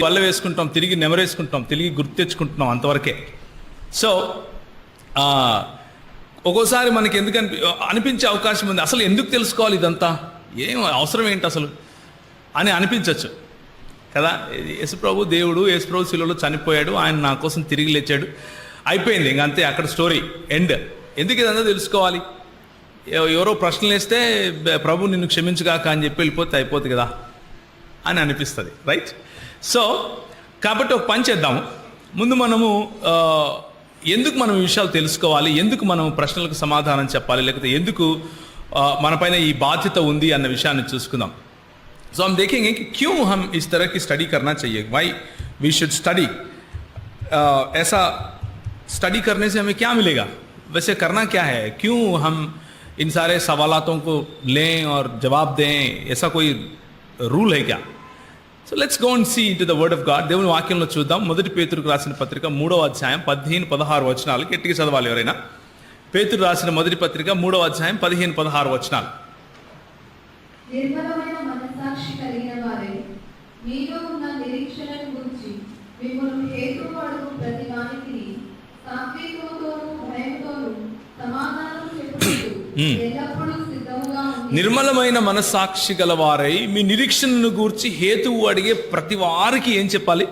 వల్ల వేసుకుంటాం, తిరిగి నెమరేసుకుంటాం, తిరిగి గుర్తు తెచ్చుకుంటున్నాం, అంతవరకే. సో ఒక్కోసారి మనకి ఎందుకు అనిపించే అవకాశం ఉంది, అసలు ఎందుకు తెలుసుకోవాలి ఇదంతా, ఏం అవసరం ఏంటి అసలు అని అనిపించవచ్చు కదా. యేసుప్రభు దేవుడు, యేసుప్రభు శిలువలో చనిపోయాడు, ఆయన నా కోసం తిరిగి లేచాడు, అయిపోయింది ఇంక అంతే, అక్కడ స్టోరీ ఎండ్. ఎందుకు ఇదంతా తెలుసుకోవాలి? ఎవరో ప్రశ్నలు వేస్తే ప్రభు నిన్ను క్షమించుగాక అని చెప్పి వెళ్ళిపోతే అయిపోతుంది కదా అని అనిపిస్తుంది, రైట్? సో కాబట్టి ఒక పని చేద్దాము. ముందు మనము ఎందుకు మనం ఈ విషయాలు తెలుసుకోవాలి, ఎందుకు మనం ప్రశ్నలకు సమాధానం చెప్పాలి, లేకపోతే ఎందుకు మనపైన ఈ బాధ్యత ఉంది అన్న విషయాన్ని చూసుకుందాం. సో हम देखेंगे कि क्यों हम इस तरह की स्टडी करना चाहिए, वाई वी शुड स्टडी. ऐसा स्टडी करने से हमें क्या मिलेगा, वैसे करना क्या है, क्यों हम इन सारे सवालों को लें और जवाब दें, ऐसा कोई रूल है क्या? So let's go and see into the word of God. దేవుని వాక్యంలో చూద్దాం. మొదటి పేతురుకు రాసిన పత్రిక 3వ అధ్యాయం 15-16 వచనాలు గట్టిగా చదవాలి ఎవరైనా. పేతురు రాసిన మొదటి పత్రిక 3వ అధ్యాయం 15-16 వచనాలు. నిర్మలమైన మనస్సాక్షి కలిగిన వారే మీలో ఉన్న నిరీక్షణను గురించి మిమ్మల్ని హేతువాడు ప్రతి వానికి సాత్వికతోను భయంతోను సమాధానం చెప్పుతూ ఎల్లప్పుడూ సిద్ధంగా ఉండి. నిర్మలమైన మనస్సాక్షి గలవారై మీ నిరీక్షణను గూర్చి హేతువు అడిగే ప్రతి వారికి ఏం చెప్పాలి?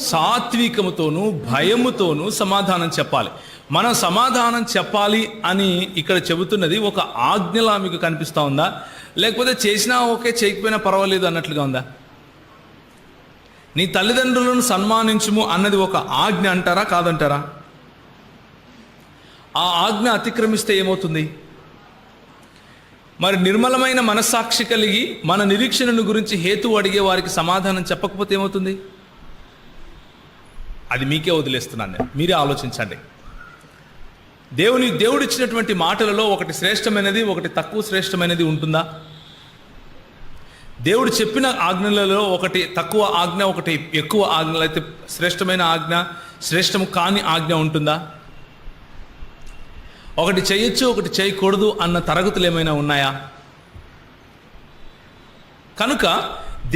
సాత్వికముతోను భయముతోను సమాధానం చెప్పాలి. మనం సమాధానం చెప్పాలి అని ఇక్కడ చెబుతున్నది ఒక ఆజ్ఞలా మీకు కనిపిస్తూ ఉందా, లేకపోతే చేసినా ఓకే చేయకపోయినా పర్వాలేదు అన్నట్లుగా ఉందా? నీ తల్లిదండ్రులను సన్మానించుము అన్నది ఒక ఆజ్ఞ అంటారా, కాదంటారా? ఆ ఆజ్ఞ అతిక్రమిస్తే ఏమవుతుంది? మరి నిర్మలమైన మనస్సాక్షి కలిగి మన నిరీక్షణను గురించి హేతువు అడిగే వారికి సమాధానం చెప్పకపోతే ఏమవుతుంది? అది మీకే వదిలేస్తున్నాను నేను, మీరే ఆలోచించండి. దేవుడిచ్చినటువంటి మాటలలో ఒకటి శ్రేష్టమైనది, ఒకటి తక్కువ శ్రేష్టమైనది ఉంటుందా? దేవుడు చెప్పిన ఆజ్ఞలలో ఒకటి తక్కువ ఆజ్ఞ, ఒకటి ఎక్కువ ఆజ్ఞలు, అయితే శ్రేష్టమైన ఆజ్ఞ, శ్రేష్టము కాని ఆజ్ఞ ఉంటుందా? ఒకటి చేయొచ్చు, ఒకటి చేయకూడదు అన్న తరగతులు ఏమైనా ఉన్నాయా? కనుక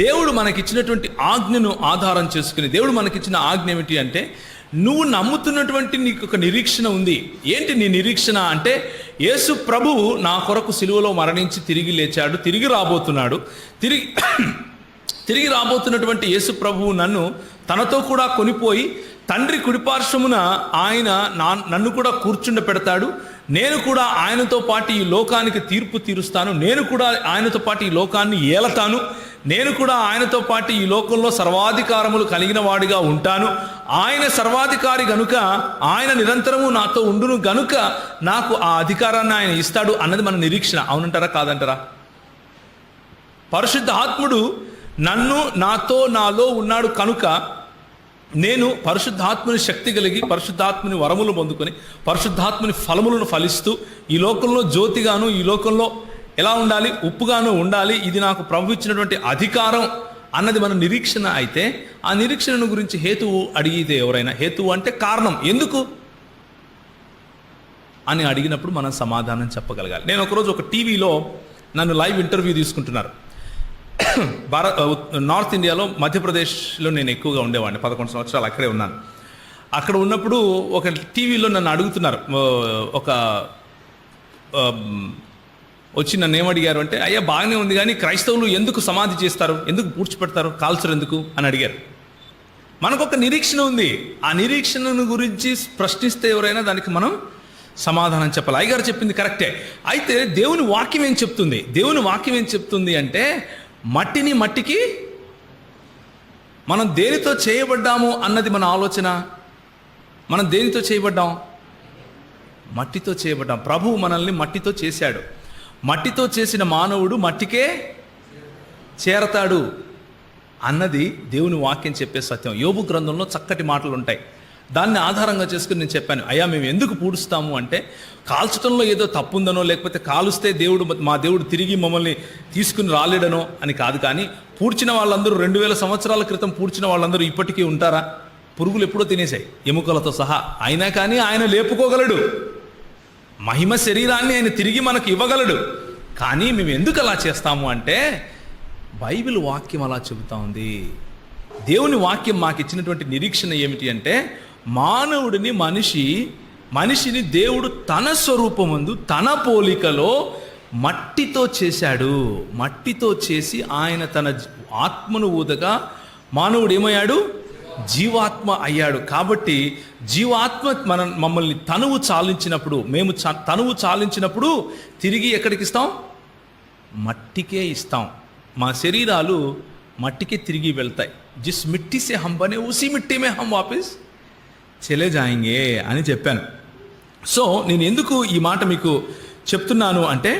దేవుడు మనకిచ్చినటువంటి ఆజ్ఞను ఆధారం చేసుకుని, దేవుడు మనకిచ్చిన ఆజ్ఞ ఏమిటి అంటే, నువ్వు నమ్ముతున్నటువంటి నీకు ఒక నిరీక్షణ ఉంది. ఏంటి నీ నిరీక్షణ అంటే, యేసు ప్రభువు నా కొరకు సిలువలో మరణించి తిరిగి లేచాడు, తిరిగి రాబోతున్నాడు. తిరిగి రాబోతున్నటువంటి యేసు ప్రభువు నన్ను తనతో కూడా కొనిపోయి తండ్రి కుడిపార్శ్వమున ఆయన నన్ను కూడా కూర్చుండపెడతాడు. నేను కూడా ఆయనతో పాటు ఈ లోకానికి తీర్పు తీరుస్తాను. నేను కూడా ఆయనతో పాటు ఈ లోకాన్ని ఏలతాను. నేను కూడా ఆయనతో పాటు ఈ లోకంలో సర్వాధికారములు కలిగిన వాడిగా ఉంటాను. ఆయన సర్వాధికారి గనుక ఆయన నిరంతరము నాతో ఉండును గనుక నాకు ఆ అధికారాన్ని ఆయన ఇస్తాడు అన్నది మన నిరీక్షణ. అవునంటారా, కాదంటారా? పరిశుద్ధాత్ముడు నన్ను, నాతో, నాలో ఉన్నాడు కనుక నేను పరిశుద్ధాత్మని శక్తి కలిగి, పరిశుద్ధాత్మని వరములు పొందుకొని, పరిశుద్ధాత్మని ఫలములను ఫలిస్తూ ఈ లోకంలో జ్యోతిగాను, ఈ లోకంలో ఎలా ఉండాలి, ఉప్పుగాను ఉండాలి. ఇది నాకు ప్రభు ఇచ్చినటువంటి అధికారం అన్నది మన నిరీక్షణ. అయితే ఆ నిరీక్షణను గురించి హేతువు అడిగితే ఎవరైనా, హేతువు అంటే కారణం, ఎందుకు అని అడిగినప్పుడు మనం సమాధానం చెప్పగలగాలి. నేను ఒకరోజు ఒక టీవీలో నన్ను లైవ్ ఇంటర్వ్యూ తీసుకుంటున్నారు. నార్త్ ఇండియాలో మధ్యప్రదేశ్లో నేను ఎక్కువగా ఉండేవాడిని, 11 సంవత్సరాలు అక్కడే ఉన్నాను. అక్కడ ఉన్నప్పుడు ఒక టీవీలో నన్ను అడుగుతున్నారు, వచ్చి నన్ను ఏమడిగారు అంటే, అయ్యా బాగానే ఉంది కానీ క్రైస్తవులు ఎందుకు సమాధి చేస్తారు, ఎందుకు పూడ్చిపెడతారు, కాల్చరు ఎందుకు అని అడిగారు. మనకొక నిరీక్షణ ఉంది. ఆ నిరీక్షణను గురించి ప్రశ్నిస్తే ఎవరైనా దానికి మనం సమాధానం చెప్పాలి. అయ్యగారు చెప్పింది కరెక్టే. అయితే దేవుని వాక్యం ఏం చెప్తుంది? దేవుని వాక్యం ఏం చెప్తుంది అంటే, మట్టిని మట్టికి మనం దేనితో చేయబడ్డాము అన్నది మన ఆలోచన. మనం దేనితో చేయబడ్డాం? మట్టితో చేయబడ్డాం. ప్రభువు మనల్ని మట్టితో చేశాడు. మట్టితో చేసిన మానవుడు మట్టికే చేరతాడు అన్నది దేవుని వాక్యం చెప్పే సత్యం. యోబు గ్రంథంలో చక్కటి మాటలు ఉంటాయి. దాన్ని ఆధారంగా చేసుకుని నేను చెప్పాను, అయ్యా మేము ఎందుకు పూడుస్తాము అంటే, కాల్చడంలో ఏదో తప్పుందనో, లేకపోతే కాలుస్తే మా దేవుడు తిరిగి మమ్మల్ని తీసుకుని రాలేడనో అని కాదు. కానీ పూడ్చిన వాళ్ళందరూ 2000 సంవత్సరాల క్రితం పూడ్చిన వాళ్ళందరూ ఇప్పటికీ ఉంటారా? పురుగులు ఎప్పుడో తినేసాయి ఎముకలతో సహా. అయినా కానీ ఆయన లేపుకోగలడు. మహిమ శరీరాన్ని ఆయన తిరిగి మనకు ఇవ్వగలడు. కానీ మేము ఎందుకు అలా చేస్తాము అంటే, బైబిల్ వాక్యం అలా చెబుతా ఉంది. దేవుని వాక్యం మాకు ఇచ్చినటువంటి నిరీక్షణ ఏమిటి అంటే, మానవుడిని మనిషిని దేవుడు తన స్వరూపమందు తన పోలికలో మట్టితో చేశాడు. మట్టితో చేసి ఆయన తన ఆత్మను ఊదగా మానవుడు ఏమయ్యాడు? జీవాత్మ అయ్యాడు. కాబట్టి జీవాత్మ మమ్మల్ని తనువు చాలించినప్పుడు, మేము తనువు చాలించినప్పుడు తిరిగి ఎక్కడికి ఇస్తాం? మట్టికే ఇస్తాం. మా శరీరాలు మట్టికే తిరిగి వెళ్తాయి. జిస్ మిట్టి సే హమ్ బనే ఉసి మిట్టి మే హమ్ వాపిస్ చలే జాయింగే అని చెప్పాను. సో నేను ఎందుకు ఈ మాట మీకు చెప్తున్నాను అంటే,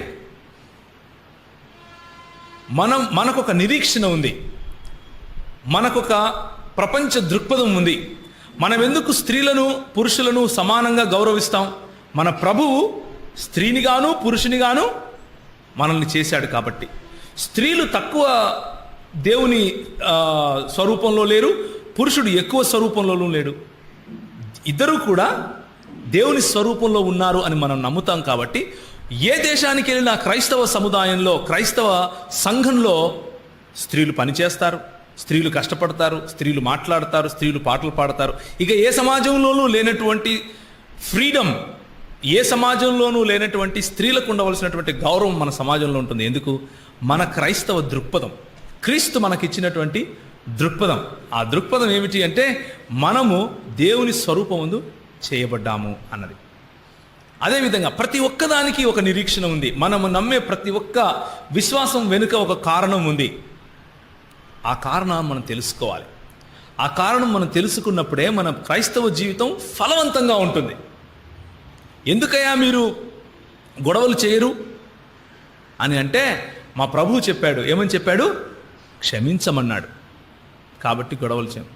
మనకొక నిరీక్షణ ఉంది, మనకొక ప్రపంచ దృక్పథం ఉంది. మనం ఎందుకు స్త్రీలను పురుషులను సమానంగా గౌరవిస్తాం? మన ప్రభువు స్త్రీనిగాను పురుషునిగాను మనల్ని చేశాడు. కాబట్టి స్త్రీలు తక్కువ దేవుని స్వరూపంలో లేరు, పురుషుడు ఎక్కువ స్వరూపంలోనూ లేడు. ఇద్దరూ కూడా దేవుని స్వరూపంలో ఉన్నారు అని మనం నమ్ముతాం. కాబట్టి ఏ దేశానికి వెళ్ళినా క్రైస్తవ సముదాయంలో, క్రైస్తవ సంఘంలో స్త్రీలు పనిచేస్తారు, స్త్రీలు కష్టపడతారు, స్త్రీలు మాట్లాడతారు, స్త్రీలు పాటలు పాడతారు. ఇక ఏ సమాజంలోనూ లేనటువంటి ఫ్రీడమ్, ఏ సమాజంలోనూ లేనటువంటి స్త్రీలకు ఉండవలసినటువంటి గౌరవం మన సమాజంలో ఉంటుంది. ఎందుకు? మన క్రైస్తవ దృక్పథం, క్రీస్తు మనకిచ్చినటువంటి దృక్పథం. ఆ దృక్పథం ఏమిటి అంటే, మనము దేవుని స్వరూపమందు చేయబడ్డాము అన్నది. అదేవిధంగా ప్రతి ఒక్కదానికి ఒక నిరీక్షణ ఉంది. మనము నమ్మే ప్రతి ఒక్క విశ్వాసం వెనుక ఒక కారణం ఉంది. ఆ కారణం మనం తెలుసుకోవాలి. ఆ కారణం మనం తెలుసుకున్నప్పుడే మన క్రైస్తవ జీవితం ఫలవంతంగా ఉంటుంది. ఎందుకయ్యా మీరు గొడవలు చేయరు అని అంటే, మా ప్రభువు చెప్పాడు. ఏమని చెప్పాడు? క్షమించమన్నాడు. కాబట్టి గొడవలు చేయం.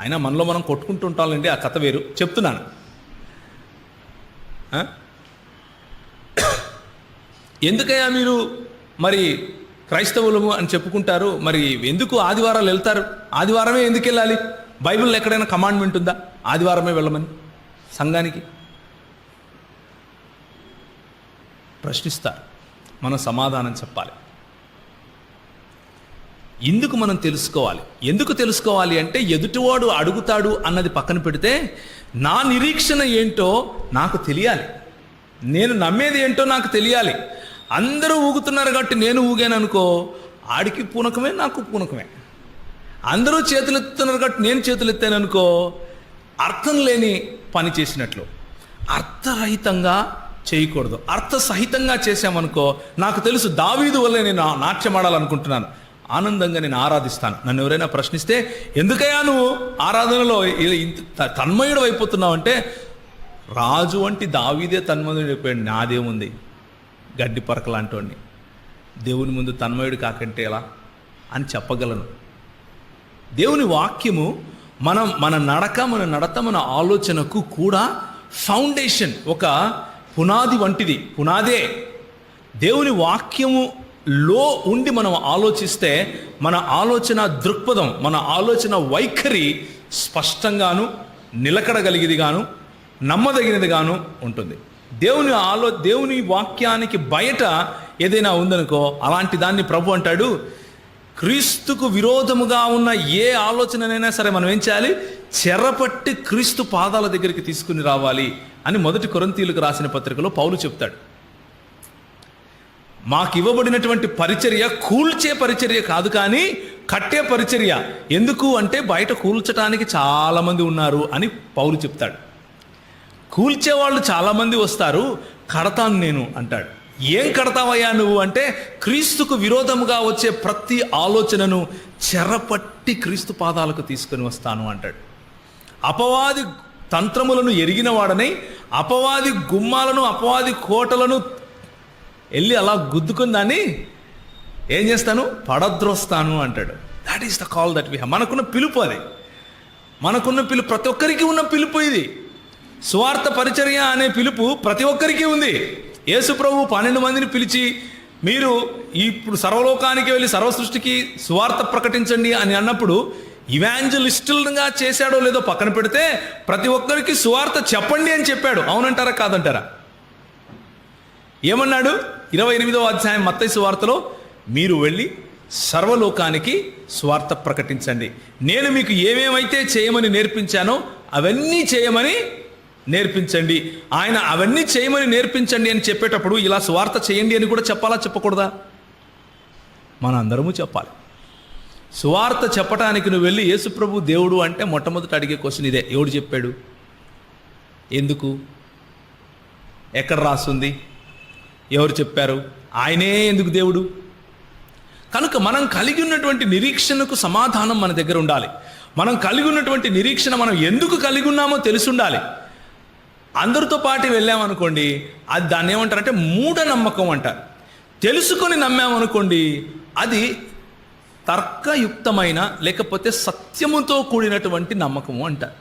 అయినా మనలో మనం కొట్టుకుంటూ ఉంటామండి, ఆ కథ వేరు. చెప్తున్నాను, ఎందుకయ్యా మీరు మరి క్రైస్తవులము అని చెప్పుకుంటారు, మరి ఎందుకు ఆదివారాలు వెళ్తారు? ఆదివారమే ఎందుకు వెళ్ళాలి? బైబిల్లో ఎక్కడైనా కమాండ్మెంట్ ఉందా ఆదివారమే వెళ్ళమని సంఘానికి? ప్రశ్నిస్తారు. మనం సమాధానం చెప్పాలి. ఎందుకు మనం తెలుసుకోవాలి? ఎందుకు తెలుసుకోవాలి అంటే, ఎదుటివాడు అడుగుతాడు అన్నది పక్కన పెడితే, నా నిరీక్షణ ఏంటో నాకు తెలియాలి, నేను నమ్మేది ఏంటో నాకు తెలియాలి. అందరూ ఊగుతున్నారు కాబట్టి నేను ఊగాను అనుకో, ఆడికి పూనకమే నాకు పూనకమే. అందరూ చేతులు ఎత్తుతున్నారు కాబట్టి నేను చేతులు ఎత్తాను అనుకో, అర్థం లేని పని చేసినట్లు. అర్థరహితంగా చేయకూడదు. అర్థసహితంగా చేశామనుకో, నాకు తెలుసు దావీదు వల్లే నేను నాట్యమాడాలనుకుంటున్నాను, ఆనందంగా నేను ఆరాధిస్తాను. నన్ను ఎవరైనా ప్రశ్నిస్తే, ఎందుకయ్యా నువ్వు ఆరాధనలో ఇంత తన్మయుడు అయిపోతున్నావు అంటే, రాజు వంటి దావీదే తన్మయుడు అయిపోయాడు, నాదేముంది గడ్డి పరకలాంటి దేవుని ముందు తన్మయుడు కాకంటే ఎలా అని చెప్పగలను. దేవుని వాక్యము మన నడక, మన నడత, మన ఆలోచనకు కూడా ఫౌండేషన్, ఒక పునాది వంటిది. పునాదే దేవుని వాక్యములో ఉండి మనం ఆలోచిస్తే మన ఆలోచన దృక్పథం, మన ఆలోచన వైఖరి స్పష్టంగాను, నిలకడగలిగిదిగాను, నమ్మదగినదిగాను ఉంటుంది. దేవుని వాక్యానికి బయట ఏదైనా ఉందనుకో, అలాంటి దాన్ని ప్రభు అంటాడు, క్రీస్తుకు విరోధముగా ఉన్న ఏ ఆలోచననైనా సరే మనం ఏం చేయాలి? చెరపట్టి క్రీస్తు పాదాల దగ్గరికి తీసుకుని రావాలి అని 1 కొరింథీయులకు రాసిన పత్రికలో పౌలు చెప్తాడు. మాకు ఇవ్వబడినటువంటి పరిచర్య కూల్చే పరిచర్య కాదు, కానీ కట్టే పరిచర్య. ఎందుకు అంటే, బయట కూల్చటానికి చాలామంది ఉన్నారు అని పౌలు చెప్తాడు. కూల్చేవాళ్ళు చాలామంది వస్తారు, కడతాను నేను అంటాడు. ఏం కడతావయ్యా నువ్వు అంటే, క్రీస్తుకు విరోధముగా వచ్చే ప్రతి ఆలోచనను చెరపట్టి క్రీస్తు పాదాలకు తీసుకొని వస్తాను అంటాడు. అపవాది తంత్రములను ఎరిగిన వాడనై అపవాది గుమ్మాలను, అపవాది కోటలను వెళ్ళి అలా గుద్దుకుని దాన్ని ఏం చేస్తాను? పడద్రోస్తాను అంటాడు. That is the call that we have. మనకున్న పిలుపు అది. మనకున్న పిలుపు, ప్రతి ఒక్కరికి ఉన్న పిలుపు ఇది. సువార్త పరిచర్య అనే పిలుపు ప్రతి ఒక్కరికి ఉంది. యేసు ప్రభు 12 మందిని పిలిచి, మీరు ఇప్పుడు సర్వలోకానికి వెళ్ళి సర్వ సృష్టికి సువార్త ప్రకటించండి అని అన్నప్పుడు, ఇవాంజలిస్టులుగా చేశాడో లేదో పక్కన పెడితే, ప్రతి ఒక్కరికి సువార్త చెప్పండి అని చెప్పాడు. అవునంటారా కాదంటారా? ఏమన్నాడు? 28వ అధ్యాయం మత్తయి సువార్తలో, మీరు వెళ్ళి సర్వలోకానికి స్వార్థ ప్రకటించండి. నేను మీకు ఏమేమైతే చేయమని నేర్పించానో అవన్నీ చేయమని నేర్పించండి. ఆయన అవన్నీ చేయమని నేర్పించండి అని చెప్పేటప్పుడు ఇలా స్వార్థ చేయండి అని కూడా చెప్పాలా చెప్పకూడదా? మన అందరము చెప్పాలి. సువార్త చెప్పటానికి నువ్వు వెళ్ళి యేసుప్రభు దేవుడు అంటే మొట్టమొదటి అడిగే క్వశ్చన్ ఇదే: ఎవడు చెప్పాడు? ఎందుకు? ఎక్కడ రాస్తుంది? ఎవరు చెప్పారు? ఆయనే ఎందుకు దేవుడు? కనుక మనం కలిగి ఉన్నటువంటి నిరీక్షణకు సమాధానం మన దగ్గర ఉండాలి. మనం కలిగి ఉన్నటువంటి నిరీక్షణ మనం ఎందుకు కలిగి ఉన్నామో తెలిసి ఉండాలి. అందరితో పాటు వెళ్ళామనుకోండి, అది దాన్ని ఏమంటారంటే మూఢనమ్మకం అంటారు. తెలుసుకొని నమ్మామనుకోండి, అది తర్కయుక్తమైన లేకపోతే సత్యముతో కూడినటువంటి నమ్మకము అంటారు.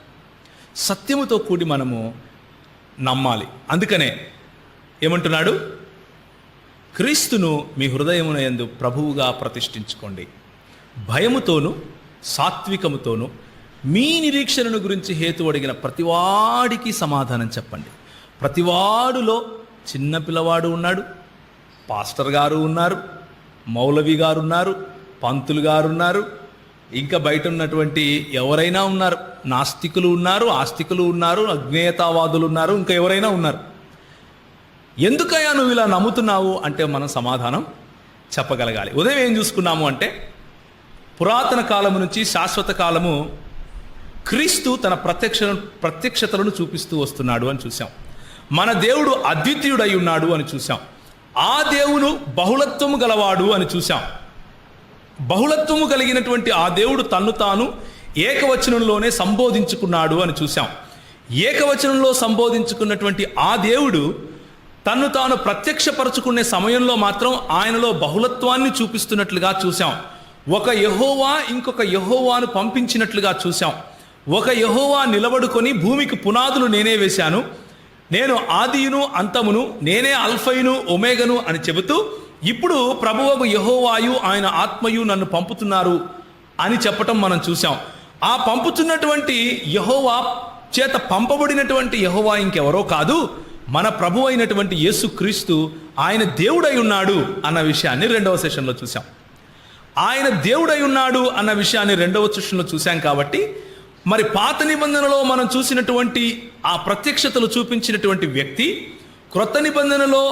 సత్యముతో కూడి మనము నమ్మాలి. అందుకనే ఏమంటున్నాడు? క్రీస్తును మీ హృదయమునందు ప్రభువుగా ప్రతిష్ఠించుకోండి, భయముతోను సాత్వికముతోను మీ నిరీక్షణను గురించి హేతు అడిగిన ప్రతివాడికి సమాధానం చెప్పండి. ప్రతివాడులో చిన్న పిల్లవాడు ఉన్నాడు, పాస్టర్ గారు ఉన్నారు, మౌలవి గారు ఉన్నారు, పంతులు గారు ఉన్నారు, ఇంకా బయట ఉన్నటువంటి ఎవరైనా ఉన్నారు, నాస్తికులు ఉన్నారు, ఆస్తికులు ఉన్నారు, అజ్ఞేయతావాదులు ఉన్నారు, ఇంకా ఎవరైనా ఉన్నారు. ఎందుకయ్యా నువ్వు ఇలా నమ్ముతున్నావు అంటే మనం సమాధానం చెప్పగలగాలి. ఉదయం ఏం చూసుకున్నాము అంటే, పురాతన కాలము నుంచి శాశ్వత కాలము క్రీస్తు తన ప్రత్యక్షతలను చూపిస్తూ వస్తున్నాడు అని చూసాం. మన దేవుడు అద్వితీయుడై ఉన్నాడు అని చూసాం. ఆ దేవుడు బహుళత్వము గలవాడు అని చూసాం. బహుళత్వము కలిగినటువంటి ఆ దేవుడు తన్ను తాను ఏకవచనంలోనే సంబోధించుకున్నాడు అని చూసాం. ఏకవచనంలో సంబోధించుకున్నటువంటి ఆ దేవుడు తన్ను తాను ప్రత్యక్షపరచుకునే సమయంలో మాత్రం ఆయనలో బహుళత్వాన్ని చూపిస్తున్నట్లుగా చూసాం. ఒక యెహోవా ఇంకొక యెహోవాను పంపించినట్లుగా చూసాం. ఒక యెహోవా నిలబడుకొని భూమికి పునాదులు నేనే వేశాను, నేను ఆదియును అంతమును, నేనే అల్ఫయును ఒమేగను అని చెబుతూ ఇప్పుడు ప్రభువగు యెహోవాయు ఆయన ఆత్మయు నన్ను పంపుతున్నారు అని చెప్పటం మనం చూసాం. ఆ పంపుతున్నటువంటి యెహోవా చేత పంపబడినటువంటి యెహోవా ఇంకెవరో కాదు, మన ప్రభు అయినటువంటి యేసుక్రీస్తు. ఆయన దేవుడై ఉన్నాడు అన్న విషయాన్ని రెండవ సెషన్లో చూసాం. ఆయన దేవుడై ఉన్నాడు అన్న విషయాన్ని రెండవ సెషన్లో చూసాం. కాబట్టి మరి పాత నిబంధనలో మనం చూసినటువంటి ఆ ప్రత్యక్షతలు చూపించినటువంటి వ్యక్తి క్రొత్త నిబంధనలో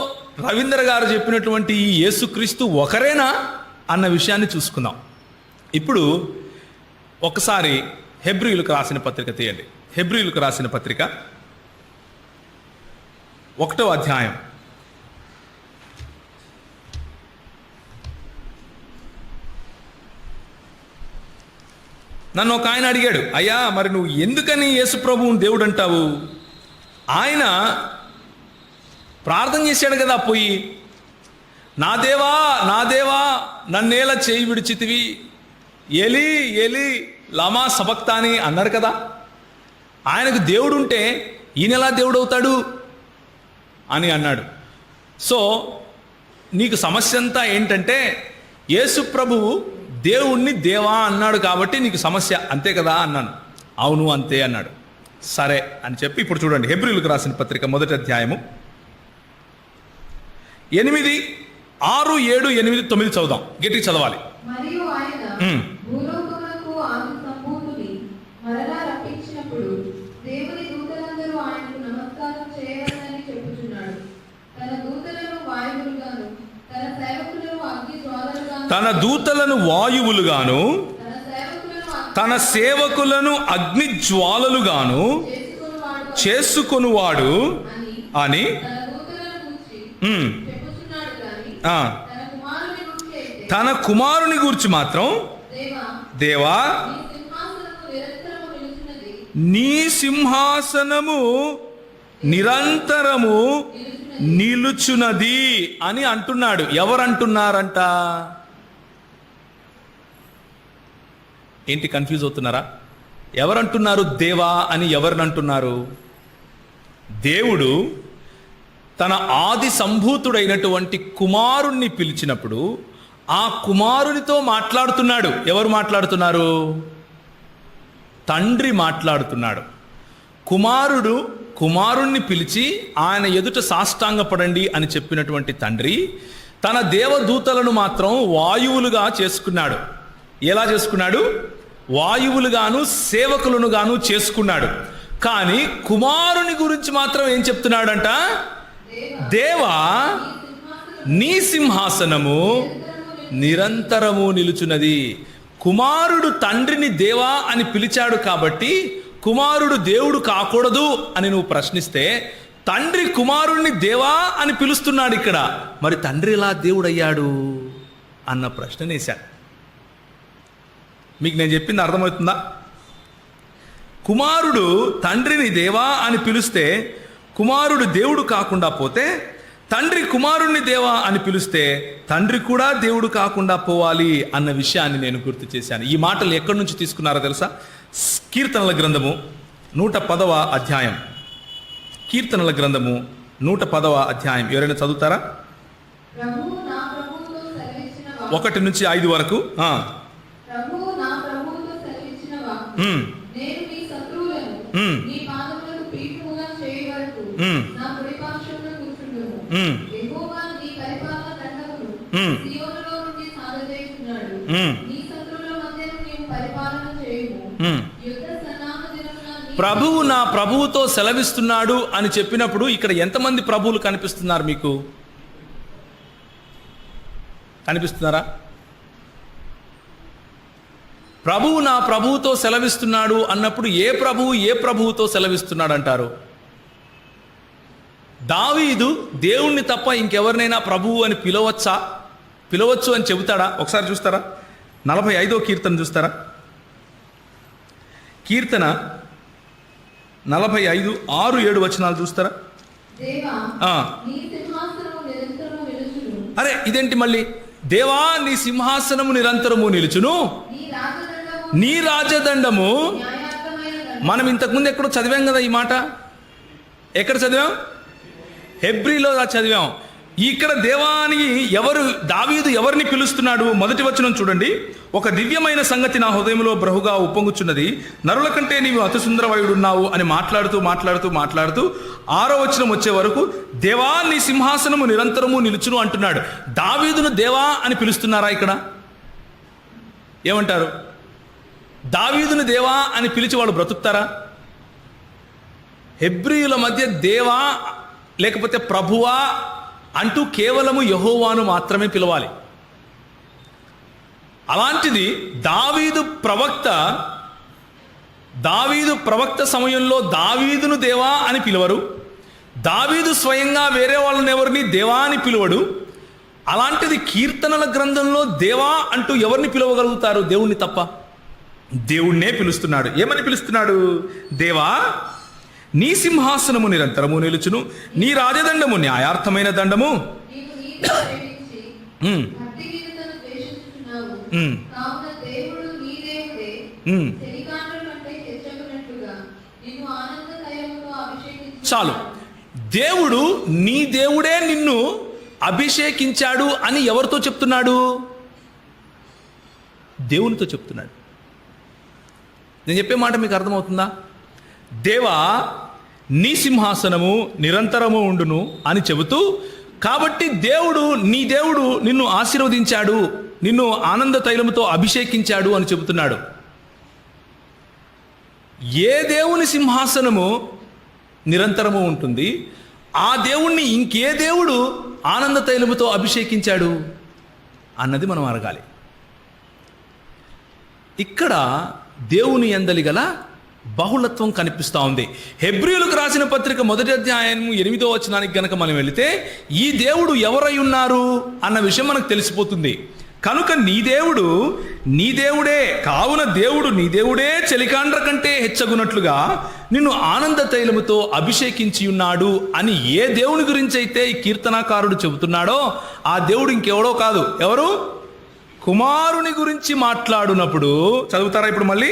రవీంద్ర గారు చెప్పినటువంటి ఈ యేసుక్రీస్తు ఒకరేనా అన్న విషయాన్ని చూసుకుందాం. ఇప్పుడు ఒకసారి హెబ్రీయులకు రాసిన పత్రిక తీయండి. హెబ్రీయులకు రాసిన పత్రిక 1వ అధ్యాయం. నన్ను ఒక ఆయన అడిగాడు, అయ్యా మరి నువ్వు ఎందుకని యేసు ప్రభువుని దేవుడు అంటావు? ఆయన ప్రార్థన చేశాడు కదా పోయి, నా దేవా నా దేవా నన్నేలా చేయి విడిచితివి, ఎలి ఎలి లమా సబక్తాని అన్నాడు కదా. ఆయనకు దేవుడు ఉంటే ఈయనెలా దేవుడు అవుతాడు అని అన్నాడు. సో నీకు సమస్య అంతా ఏంటంటే యేసు ప్రభువు దేవుణ్ణి దేవా అన్నాడు కాబట్టి నీకు సమస్య అంతే కదా అన్నాను. అవును అంతే అన్నాడు. సరే అని చెప్పి ఇప్పుడు చూడండి, హెబ్రీయులకు రాసిన పత్రిక 1వ అధ్యాయము 8, 6, 7, 8, 9 చదువుదాం. గట్టిగా చదవాలి. మరియు ఆయన భూలోకమునకు ఆది సంభూతుని మరలా రప్పించినప్పుడు దేవుని దూతలందరూ ఆయనకు నమస్కారం చేయవలెనని చెప్పుచున్నాడు. తన దూతలను వాయువులుగాను తన దూతలను వాయువులుగాను తన సేవకులను అగ్ని జ్వాలలుగాను చేసుకొనువాడు అని తన కుమారుని గూర్చి మాత్రం, దేవా నీ సింహాసనము నిరంతరము నిలుచున్నది అని అంటున్నాడు. ఎవరంటున్నారంట? ఏంటి కన్ఫ్యూజ్ అవుతున్నారా? ఎవరంటున్నారు దేవా అని? ఎవరినంటున్నారు? దేవుడు తన ఆది సంభూతుడైనటువంటి కుమారుణ్ణి పిలిచినప్పుడు ఆ కుమారునితో మాట్లాడుతున్నాడు. ఎవరు మాట్లాడుతున్నారు? తండ్రి మాట్లాడుతున్నాడు. కుమారుణ్ణి పిలిచి ఆయన ఎదుట సాష్టాంగపడండి అని చెప్పినటువంటి తండ్రి తన దేవదూతలను మాత్రం వాయువులుగా చేసుకున్నాడు. ఎలా చేసుకున్నాడు? వాయువులుగాను సేవకులను చేసుకున్నాడు. కానీ కుమారుని గురించి మాత్రం ఏం చెప్తున్నాడంట? దేవా, నీ సింహాసనము నిరంతరము నిలుచున్నది. కుమారుడు తండ్రిని దేవా అని పిలిచాడు కాబట్టి కుమారుడు దేవుడు కాకూడదు అని నువ్వు ప్రశ్నిస్తే, తండ్రి కుమారుణ్ణి దేవా అని పిలుస్తున్నాడు ఇక్కడ. మరి తండ్రి ఎలా దేవుడయ్యాడు అన్న ప్రశ్ననేశాడు. మీకు నేను చెప్పింది అర్థమవుతుందా? కుమారుడు తండ్రిని దేవా అని పిలిస్తే కుమారుడు దేవుడు కాకుండా పోతే, తండ్రి కుమారుణ్ణి దేవా అని పిలిస్తే తండ్రి కూడా దేవుడు కాకుండా పోవాలి అన్న విషయాన్ని నేను గుర్తు చేశాను. ఈ మాటలు ఎక్కడి నుంచి తీసుకున్నారో తెలుసా? కీర్తనల గ్రంథము 110వ అధ్యాయం. కీర్తనల గ్రంథము 110వ అధ్యాయం. ఎవరైనా చదువుతారా? 1 నుంచి 5 వరకు. ప్రభువు నా ప్రభువుతో సెలవిస్తున్నాడు అని చెప్పినప్పుడు ఇక్కడ ఎంతమంది ప్రభువులు కనిపిస్తున్నారు మీకు? కనిపిస్తున్నారా? ప్రభువు నా ప్రభువుతో సెలవిస్తున్నాడు అన్నప్పుడు ఏ ప్రభువుతో సెలవిస్తున్నాడు అంటారు? దావీదు దేవుణ్ణి తప్ప ఇంకెవరినైనా ప్రభువు అని పిలవచ్చు అని చెబుతాడా? ఒకసారి చూస్తారా? 45వ కీర్తన చూస్తారా? కీర్తన 45 6, 7 వచనాలు చూస్తారా? అరే ఇదేంటి మళ్ళీ? దేవా, నీ సింహాసనము నిరంతరము నిలుచును, నీ రాజదండము. మనం ఇంతకుముందు ఎక్కడో చదివాం కదా ఈ మాట. ఎక్కడ చదివాం? హెబ్రీలో చదివాం. ఇక్కడ దేవాని దావీదు ఎవరిని పిలుస్తున్నాడు? మొదటి వచనం చూడండి. ఒక దివ్యమైన సంగతి నా హృదయంలో బహుగా ఉప్పొంగుచున్నది, నరుల కంటే నీవు అతి సుందరవయుడున్నావు అని మాట్లాడుతూ 6వ వచనం వచ్చే వరకు దేవా, నీ సింహాసనము నిరంతరము నిలుచును అంటున్నాడు. దావీదును దేవా అని పిలుస్తున్నారా ఇక్కడ? ఏమంటారు? దావీదును దేవా అని పిలిచి వాళ్ళు బ్రతుకుతారా? హెబ్రీయుల మధ్య దేవా లేకపోతే ప్రభువా అంటూ కేవలము యెహోవాను మాత్రమే పిలవాలి. అలాంటిది దావీదు ప్రవక్త సమయంలో దావీదును దేవా అని పిలవరు. దావీదు స్వయంగా వేరే వాళ్ళని ఎవరిని దేవా అని పిలవడు. అలాంటిది కీర్తనల గ్రంథంలో దేవా అంటూ ఎవరిని పిలవగలుగుతారు? దేవుణ్ణి తప్ప. దేవుణ్ణే పిలుస్తున్నాడు. ఏమని పిలుస్తున్నాడు? దేవా, నీ సింహాసనము నిరంతరము నిలుచును, నీ రాజదండము న్యాయార్థమైన దండము. చాలు. దేవుడు నీ దేవుడే నిన్ను అభిషేకించాడు అని ఎవరితో చెప్తున్నాడు? దేవునితో చెప్తున్నాడు. నేను చెప్పే మాట మీకు అర్థమవుతుందా? దేవా, నీ సింహాసనము నిరంతరము ఉండును అని చెబుతూ, కాబట్టి నీ దేవుడు నిన్ను ఆశీర్వదించాడు, నిన్ను ఆనంద తైలముతో అభిషేకించాడు అని చెబుతున్నాడు. ఏ దేవుని సింహాసనము నిరంతరము ఉంటుంది? ఆ దేవుణ్ణి ఇంకే దేవుడు ఆనంద తైలముతో అభిషేకించాడు అన్నది మనం అడగాలి. ఇక్కడ దేవుని యందలి గల బహుళత్వం కనిపిస్తూ ఉంది. హెబ్రీయులకు రాసిన పత్రిక 1వ అధ్యాయం 8వ వచనానికి గనక మనం వెళితే ఈ దేవుడు ఎవరై ఉన్నారు అన్న విషయం మనకు తెలిసిపోతుంది. కనుక నీ దేవుడే కావున దేవుడు నీ దేవుడే చెలికాండ్ర కంటే హెచ్చగునట్లుగా నిన్ను ఆనంద తైలముతో అభిషేకించి ఉన్నాడు అని ఏ దేవుని గురించి అయితే ఈ కీర్తనాకారుడు చెబుతున్నాడో ఆ దేవుడు ఇంకెవడో కాదు. ఎవరు? కుమారుని గురించి మాట్లాడునప్పుడు చదువుతారా ఇప్పుడు మళ్ళీ?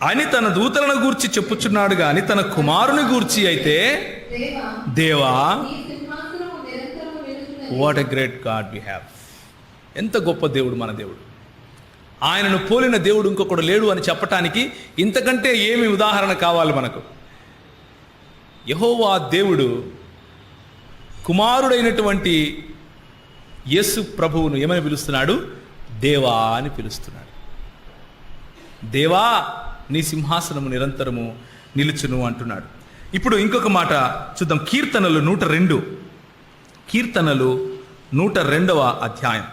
అని తన దూతలను గూర్చి చెప్పుచున్నాడు గాని తన కుమారుని గూర్చి అయితే దేవా, what a great God we have. ఎంత గొప్ప దేవుడు మన దేవుడు. ఆయనను పోలిన దేవుడు ఇంకొకడు లేడు అని చెప్పటానికి ఇంతకంటే ఏమి ఉదాహరణ కావాలి మనకు? యెహోవా దేవుడు కుమారుడైనటువంటి యేసు ప్రభువును ఏమని పిలుస్తున్నాడు? దేవా అని పిలుస్తున్నాడు. దేవా, నీ సింహాసనము నిరంతరము నిలుచును అంటున్నాడు. ఇప్పుడు ఇంకొక మాట చూద్దాం. కీర్తనలు 102. కీర్తనలు 102వ అధ్యాయం.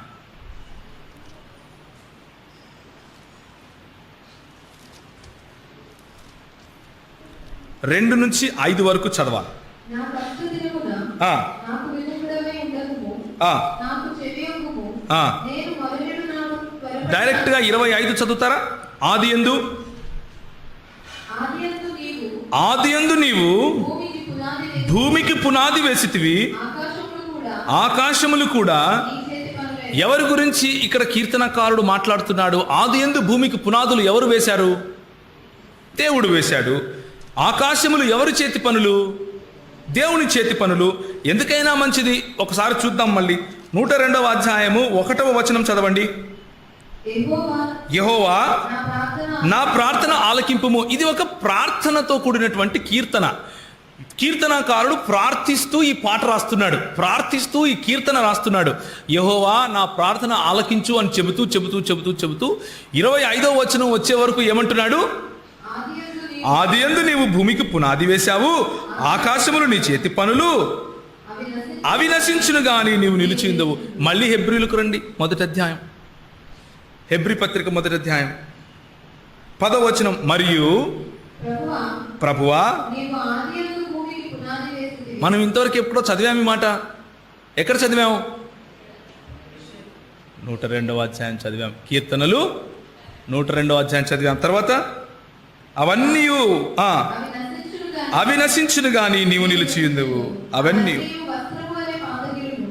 2 నుంచి 5 వరకు చదవాలి. నా కష్ట దినమున ఆ, నాకు వినుకుడవై ఉండకుము, ఆ, నాకు చెవియొగ్గుము. ఆ. నేను మొదలెడు నాకు త్వరపడి డైరెక్ట్గా 25 చదువుతారా? ఆదియందు ఆదియందు నీవు భూమికి పునాది వేసితివి, ఆకాశములు కూడా. నీ చేతి పనులే. ఎవరి గురించి ఇక్కడ కీర్తనకారుడు మాట్లాడుతున్నాడు? ఆదియందు భూమికి పునాదులు ఎవరు వేశారు? దేవుడు వేశాడు. ఆకాశములు ఎవరి చేతి పనులు? దేవుని చేతి పనులు. ఎందుకైనా మంచిది, ఒకసారి చూద్దాం మళ్ళీ. 102వ అధ్యాయము 1వ వచనం చదవండి. యెహోవా నా ప్రార్థన ఆలకింపుము. ఇది ఒక ప్రార్థనతో కూడినటువంటి కీర్తన. కీర్తనకారుడు ప్రార్థిస్తూ ఈ పాట రాస్తున్నాడు, ప్రార్థిస్తూ ఈ కీర్తన రాస్తున్నాడు. యెహోవా నా ప్రార్థన ఆలకించు అని చెబుతూ చెబుతూ చెబుతూ చెబుతూ 25వ వచనం వచ్చే వరకు ఏమంటున్నాడు? ఆదియందు నీవు భూమికి పునాది వేశావు, ఆకాశములు నీ చేతి పనులు, అవి నశించును గాని నీవు నిలిచి ఉండవు. మళ్ళీ హెబ్రీలకు రండి, 1వ అధ్యాయం. హెబ్రీ పత్రిక 1వ అధ్యాయం 10వ వచనం. మరియు ప్రభువా, నీవు ఆదియందు భూమికి పునాది వేసితివి. మనం ఇంతవరకు ఎప్పుడో చదివాము ఈ మాట. ఎక్కడ చదివాము? 102వ అధ్యాయం చదివాం. కీర్తనలు 102వ అధ్యాయం చదివాం. తర్వాత అవన్నీ అవి నశించును గాని నీవు నిలిచి ఉండవు. అవన్నీ వస్త్రము వలె పాదగిరును,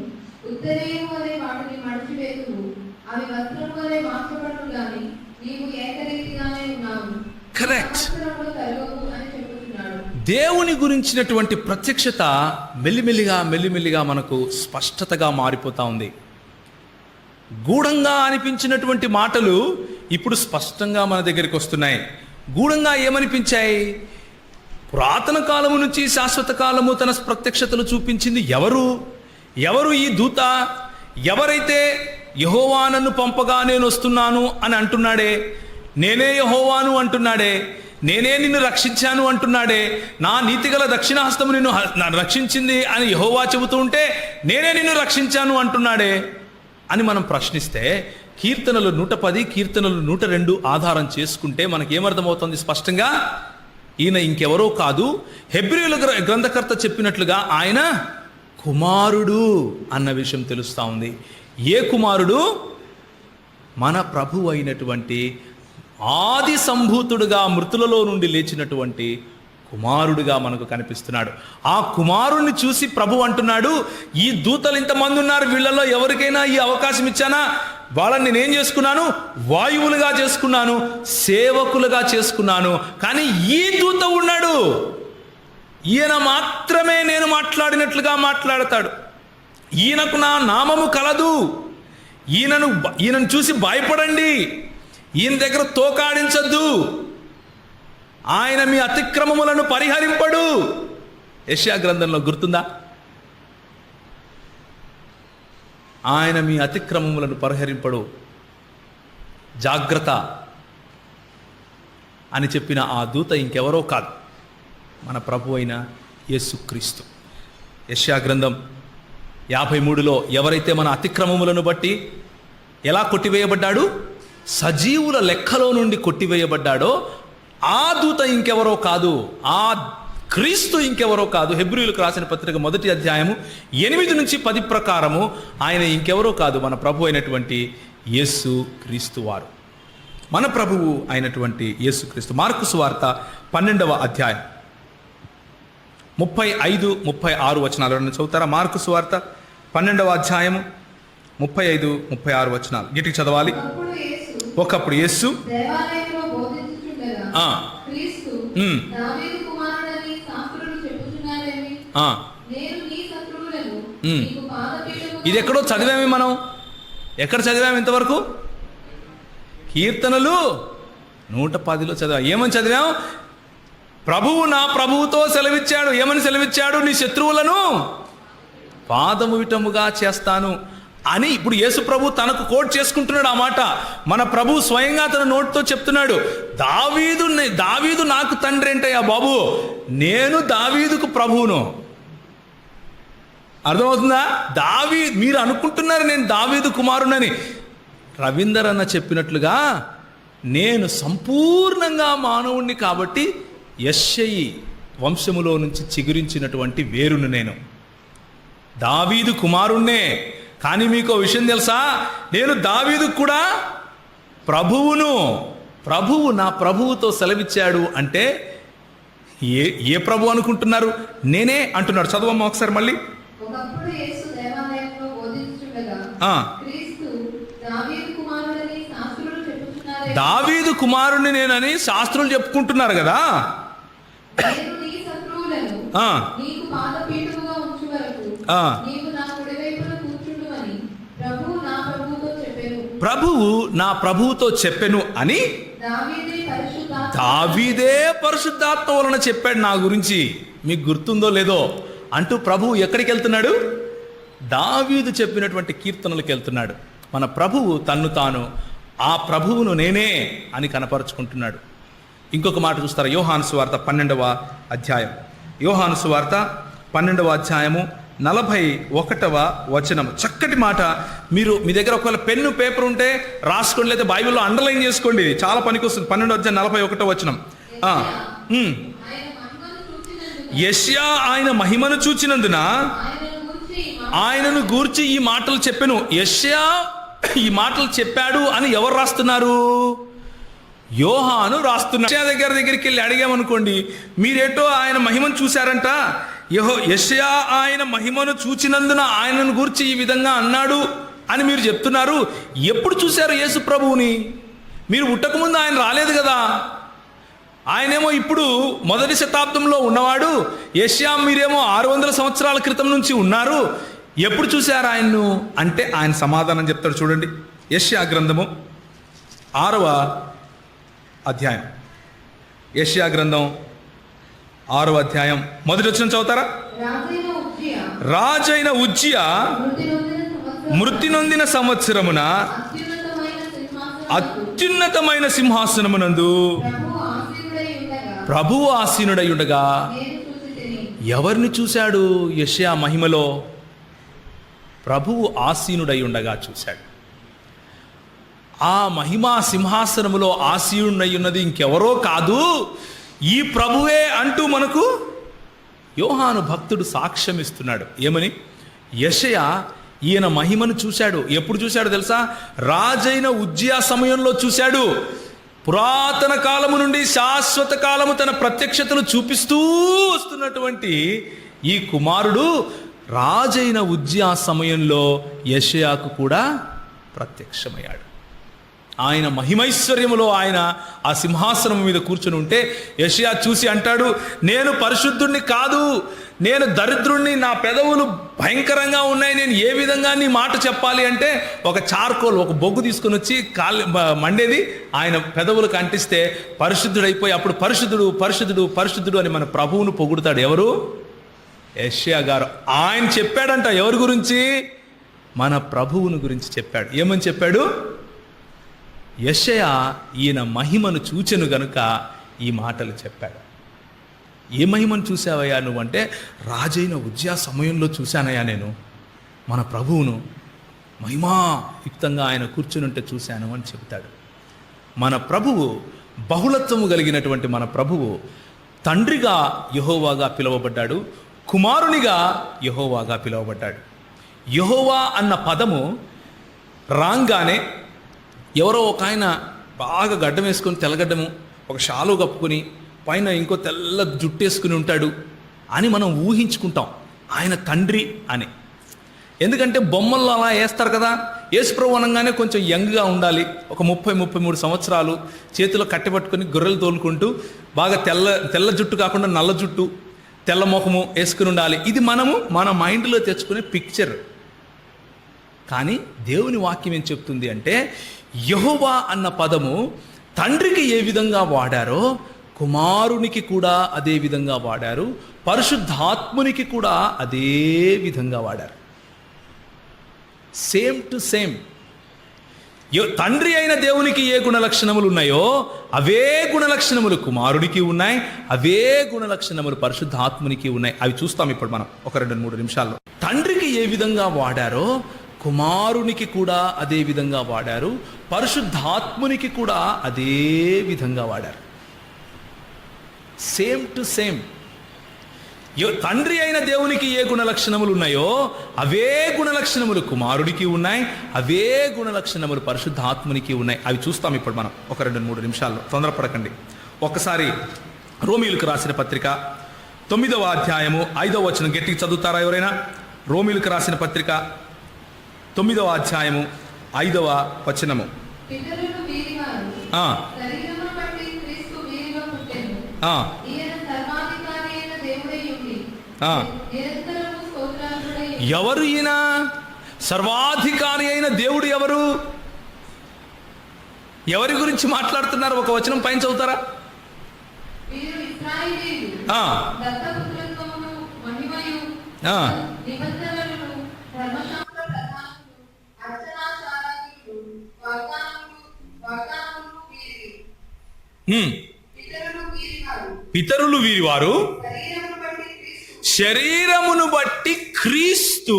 ఉత్తరీయము వలె వాటిని మడిచివేతువు. అవి వస్త్రము వలె మార్చబడును గాని నీవు ఏకరీతిగానే ఉన్నావు. కరెక్ట్. సంవత్సరములు తరగవు అని చెప్పుతున్నాడు. దేవుని గురించినటువంటి ప్రత్యక్షత మెల్లిమెల్లిగా మనకు స్పష్టతగా మారిపోతా ఉంది. గూఢంగా అనిపించినటువంటి మాటలు ఇప్పుడు స్పష్టంగా మన దగ్గరికి వస్తున్నాయి. గూఢంగా ఏమనిపించాయి? పురాతన కాలము నుంచి శాశ్వత కాలము తన ప్రత్యక్షతలు చూపించింది ఎవరు ఈ దూత? ఎవరైతే యెహోవా నన్ను పంపగా నేను వస్తున్నాను అని అంటున్నాడే, నేనే యెహోవాను అంటున్నాడే, నేనే నిన్ను రక్షించాను అంటున్నాడే, నా నీతిగల దక్షిణహస్తము నిన్ను రక్షించింది అని యెహోవా చెబుతూ ఉంటే నేనే నిన్ను రక్షించాను అంటున్నాడే అని మనం ప్రశ్నిస్తే, కీర్తనలు 110, కీర్తనలు 102 ఆధారం చేసుకుంటే మనకేమర్థమవుతుంది స్పష్టంగా? ఈయన ఇంకెవరో కాదు, హెబ్రీయుల గ్రంథకర్త చెప్పినట్లుగా ఆయన కుమారుడు అన్న విషయం తెలుస్తూ ఉంది. ఏ కుమారుడు? మన ప్రభు అయినటువంటి ఆది సంభూతుడుగా మృతులలో నుండి లేచినటువంటి కుమారుడుగా మనకు కనిపిస్తున్నాడు. ఆ కుమారుణ్ణి చూసి ప్రభు అంటున్నాడు, ఈ దూతలు ఇంతమంది ఉన్నారు, వీళ్ళలో ఎవరికైనా ఈ అవకాశం ఇచ్చానా? వాళ్ళని నేనేం చేసుకున్నాను? వాయువులుగా చేసుకున్నాను, సేవకులుగా చేసుకున్నాను. కానీ ఈ దూత ఉన్నాడు, ఈయన మాత్రమే నేను మాట్లాడినట్లుగా మాట్లాడతాడు. ఈయనకు నా నామము కలదు, ఈయనను చూసి భయపడండి, ఈయన దగ్గర తోకాడించద్దు, ఆయన మీ అతిక్రమములను పరిహరింపడు. యెషయా గ్రంథంలో గుర్తుందా? ఆయన మీ అతిక్రమములను పరిహరింపడు, జాగ్రత్త అని చెప్పిన ఆ దూత ఇంకెవరో కాదు, మన ప్రభు అయిన యేసుక్రీస్తు. యెషయా గ్రంథం 53లో ఎవరైతే మన అతిక్రమములను బట్టి ఎలా కొట్టివేయబడ్డాడు? సజీవుల లెక్కలో నుండి కొట్టివేయబడ్డాడో ఆ దూత ఇంకెవరో కాదు, ఆ క్రీస్తు ఇంకెవరో కాదు. హెబ్రీయులకు రాసిన పత్రిక 1వ అధ్యాయము 8 నుంచి 10 ప్రకారము ఆయన ఇంకెవరో కాదు, మన ప్రభు అయినటువంటి యేసు క్రీస్తు వారు, మన ప్రభువు అయినటువంటి యేసు క్రీస్తు. మార్కు సువార్త 12వ అధ్యాయం 35, 36 వచనాలను చదువుతారా? మార్కు సువార్త 12వ అధ్యాయము 35, 36 వచనాలు గట్టిగా చదవాలి. ఒకప్పుడు యేసు దేవాలయంలో బోధించుచుండగా క్రీస్తు దావీదు కుమారుడని శాస్త్రులు చెప్పుచున్నారేమి? నేను నీ శత్రువులను నీకు పాదపీఠము. ఇది ఎక్కడో చదివామే మనం. ఎక్కడ చదివాము ఇంతవరకు? కీర్తనలు 110లో చదివా. ఏమని చదివాం? ప్రభువు నా ప్రభువుతో సెలవిచ్చాడు. ఏమని సెలవిచ్చాడు? నీ శత్రువులను పాదము విటముగా చేస్తాను అని ఇప్పుడు యేసు ప్రభు తనకు కోట్ చేసుకుంటున్నాడు. ఆ మాట మన ప్రభు స్వయంగా తన నోటితో చెప్తున్నాడు. దావీదు నాకు తండ్రి ఏంటయ్యా బాబు, నేను దావీదుకు ప్రభువును. అర్థమవుతుందా? మీరు అనుకుంటున్నారు నేను దావీదు కుమారునని. రవీందర్ అన్న చెప్పినట్లుగా నేను సంపూర్ణంగా మానవుణ్ణి కాబట్టి యెష్షయి వంశములో నుంచి చిగురించినటువంటి వేరును నేను, దావీదు కుమారుణ్ణే. కానీ మీకు విషయం తెలుసా, నేను దావీదు కూడా ప్రభువును. ప్రభువు నా ప్రభువుతో సెలవిచ్చాడు అంటే ఏ ప్రభు అనుకుంటున్నారు? నేనే అంటున్నాడు. చదవమ్మా ఒకసారి మళ్ళీ. ఒకప్పుడు యేసు దేవాలయంలో బోధించుచుండగా క్రీస్తు దావీదు కుమారుడని శాస్త్రులు చెప్పుచున్నారే. దావీదు కుమారుని నేనని శాస్త్రులు చెప్పుకుంటున్నారు కదా. నేను నీ శత్రువులను నీకు పాదపీఠముగా ఉంచు వరకు నీవు నా కుడివైపున కూర్చుండుమని ప్రభువు నా ప్రభువుతో చెప్పెను అని దావీదే పరిశుద్ధాత్మ వలన చెప్పాడు నా గురించి. మీకు గుర్తుందో లేదో అంటూ ప్రభువు ఎక్కడికి వెళ్తున్నాడు? దావీదు చెప్పినటువంటి కీర్తనలకు వెళ్తున్నాడు. మన ప్రభువు తన్ను తాను ఆ ప్రభువును నేనే అని కనపరుచుకుంటున్నాడు. ఇంకొక మాట చూస్తారా? యోహాను సువార్త 12వ అధ్యాయం. యోహాను సువార్త 12వ అధ్యాయము 41వ వచనం. చక్కటి మాట. మీరు మీ దగ్గర ఒకవేళ పెన్ను పేపర్ ఉంటే రాసుకోండి, లేదా బైబిల్లో అండర్లైన్ చేసుకోండి, చాలా పనికి వస్తుంది. 12వ అధ్యాయం 41వ వచనం. యెషయా ఆయన మహిమను చూచినందున ఆయనను గూర్చి ఈ మాటలు చెప్పెను. యెషయా ఈ మాటలు చెప్పాడు అని ఎవరు రాస్తున్నారు? యోహాను రాస్తున్నాడు. యెషయా దగ్గరికి వెళ్ళి అడిగామనుకోండి, మీరేటో ఆయన మహిమను చూశారంట, యెషయా ఆయన మహిమను చూచినందున ఆయనను గూర్చి ఈ విధంగా అన్నాడు అని మీరు చెప్తున్నారు. ఎప్పుడు చూశారు యేసు ప్రభువుని? మీరు పుట్టకముందు ఆయన రాలేదు కదా. ఆయనేమో ఇప్పుడు మొదటి శతాబ్దంలో ఉన్నవాడు. యెషయా మీరేమో 600 సంవత్సరాల క్రితం నుంచి ఉన్నారు. ఎప్పుడు చూశారు ఆయన్ను అంటే ఆయన సమాధానం చెప్తాడు. చూడండి, యెషయా గ్రంథము 6వ అధ్యాయం. యెషయా గ్రంథం 6వ అధ్యాయం మొదటి వచనం చదువుతారా? రాజైన ఉజ్జియా మృతి నొందిన సంవత్సరమున అత్యున్నతమైన సింహాసనమునందు ప్రభువు ఆసీనుడై ఉండగా ఎవరిని చూశాడు? యెషయా మహిమలో ప్రభువు ఆసీనుడై ఉండగా చూశాడు. ఆ మహిమా సింహాసనములో ఆసీనుడై ఉన్నది ఇంకెవరో కాదు, ఈ ప్రభువే అంటూ మనకు యోహాను భక్తుడు సాక్ష్యం ఇస్తున్నాడు. ఏమని? యెషయా ఈయన మహిమను చూశాడు. ఎప్పుడు చూశాడు తెలుసా? రాజైన ఉజ్జియా సమయంలో చూశాడు. పురాతన కాలము నుండి శాశ్వత కాలము తన ప్రత్యక్షతను చూపిస్తూ వస్తున్నటువంటి ఈ కుమారుడు రాజైన ఉజ్జియా సమయంలో యెషయాకు కూడా ప్రత్యక్షమయ్యాడు. ఆయన మహిమైశ్వర్యములో ఆయన ఆ సింహాసనం మీద కూర్చుని ఉంటే యెషయా చూసి అంటాడు, నేను పరిశుద్ధుణ్ణి కాదు, నేను దరిద్రుణ్ణి, నా పెదవులు భయంకరంగా ఉన్నాయి, నేను ఏ విధంగా నీ మాట చెప్పాలి అంటే ఒక చార్కోల్, ఒక బొగ్గు తీసుకుని వచ్చి మండేది ఆయన పెదవులకు అంటిస్తే పరిశుద్ధుడైపోయి అప్పుడు పరిశుద్ధుడు పరిశుద్ధుడు పరిశుద్ధుడు అని మన ప్రభువును పొగుడుతాడు. ఎవరు? యెషయా గారు. ఆయన చెప్పాడంట. ఎవరి గురించి? మన ప్రభువును గురించి చెప్పాడు. ఏమని చెప్పాడు? యెషయా ఈయన మహిమను చూచెను గనుక ఈ మాటలు చెప్పాడు. ఏ మహిమను చూసావయ్యా నువ్వంటే, రాజైన ఉజ్జియా సమయంలో చూశానయ్యా నేను మన ప్రభువును, మహిమాయుక్తంగా ఆయన కూర్చునుంటే చూశాను అని చెబుతాడు. మన ప్రభువు బహుళత్వము కలిగినటువంటి మన ప్రభువు తండ్రిగా యెహోవాగా పిలువబడ్డాడు, కుమారునిగా యెహోవాగా పిలువబడ్డాడు. యెహోవా అన్న పదము రాంగానే ఎవరో ఒక ఆయన బాగా గడ్డం వేసుకొని, తెల్లగడ్డము, ఒక షాలు కప్పుకొని, పైన ఇంకో తెల్ల జుట్టేసుకుని ఉంటాడు అని మనం ఊహించుకుంటాం ఆయన తండ్రి అని. ఎందుకంటే బొమ్మల్లో అలా వేస్తారు కదా. యేసుప్రభు అనగానే కొంచెం యంగ్గా ఉండాలి, ఒక 30-33 సంవత్సరాలు, చేతిలో కట్టెపట్టుకొని గొర్రెలు తోలుకుంటూ బాగా తెల్ల జుట్టు కాకుండా నల్ల జుట్టు, తెల్ల ముఖము వేసుకుని ఉండాలి. ఇది మనము మన మైండ్లో తెచ్చుకునే పిక్చర్. కానీ దేవుని వాక్యం ఏం చెప్తుంది అంటే, యెహోవా అన్న పదము తండ్రికి ఏ విధంగా వాడారో కుమారునికి కూడా అదే విధంగా వాడారు, పరిశుద్ధాత్మునికి కూడా అదే విధంగా వాడారు. Same to same. తండ్రి అయిన దేవునికి ఏ గుణలక్షణములు ఉన్నాయో అవే గుణలక్షణములు కుమారుడికి ఉన్నాయి, అవే గుణలక్షణములు పరిశుద్ధాత్మునికి ఉన్నాయి. అవి చూస్తాం ఇప్పుడు మనం ఒక 2-3 నిమిషాల్లో. తండ్రికి ఏ విధంగా వాడారో కుమారునికి కూడా అదే విధంగా వాడారు, పరిశుద్ధాత్మునికి కూడా అదే విధంగా వాడారు. Same to same. తండ్రి అయిన దేవునికి ఏ గుణలక్షణములు ఉన్నాయో అవే గుణలక్షణములు కుమారుడికి ఉన్నాయి, అవే గుణలక్షణములు పరిశుద్ధాత్మునికి ఉన్నాయి. అవి చూస్తాం ఇప్పుడు మనం ఒక 2-3 నిమిషాల్లో. తొందరపడకండి. ఒకసారి రోమీయులకు రాసిన పత్రిక 9వ అధ్యాయము 5వ వచనం గట్టిగా చదువుతారా ఎవరైనా? రోమీయులకు రాసిన పత్రిక 9వ అధ్యాయము 5వ వచనము. పితరులు వీరివారు, శరీరమును బట్టి క్రీస్తు వీరిలో పుట్టెను. ఈయన సర్వాధికారి అయిన దేవుడై ఉండి నిరంతరము స్తోత్రార్హుడై. ఎవరు ఈయన? సర్వాధికారి అయిన దేవుడు ఎవరు? ఎవరి గురించి మాట్లాడుతున్నారు? ఒక వచనం పైన చదువుతారా? వీరు ఇశ్రాయేలీయులు, దత్తపుత్రత్వమును, మహిమయు, నిబంధనలను, ధర్మశాస్త్ర ప్రధానులు, అర్చనాచార్యులు, వాగ్దానములు వీరివి. పితరులు వీరివారు, శరీరమును బట్టి క్రీస్తు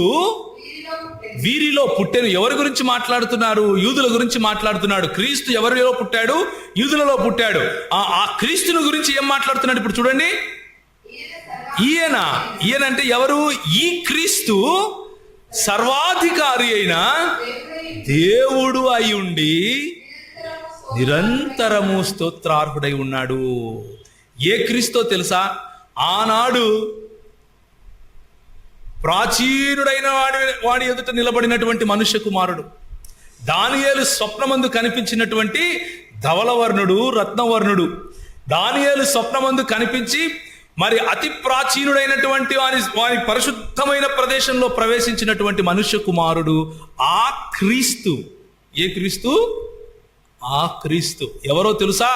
వీరిలో పుట్టెను. ఎవరి గురించి మాట్లాడుతున్నారు? యూదుల గురించి మాట్లాడుతున్నాడు. క్రీస్తు ఎవరిలో పుట్టాడు? యూదులలో పుట్టాడు. ఆ క్రీస్తుని గురించి ఏం మాట్లాడుతున్నాడు ఇప్పుడు చూడండి. ఈయన అంటే ఎవరు? ఈ క్రీస్తు సర్వాధికారి అయిన దేవుడు అయి ఉండి నిరంతరము స్తోత్రార్హుడై ఉన్నాడు. ఏ క్రీస్తో తెలుసా? ఆనాడు ప్రాచీనుడైన వాడి ఎదుట నిలబడినటువంటి మనుష్య కుమారుడు, దానియేలు స్వప్నమందు కనిపించినటువంటి ధవలవర్ణుడు, రత్నవర్ణుడు. దానియేలు స్వప్నమందు కనిపించి మరి అతి ప్రాచీనుడైనటువంటి వారి పరిశుద్ధమైన ప్రదేశంలో ప్రవేశించినటువంటి మనుష్య కుమారుడు ఆ క్రీస్తు. ఏ క్రీస్తు? ఆ క్రీస్తు ఎవరో తెలుసా?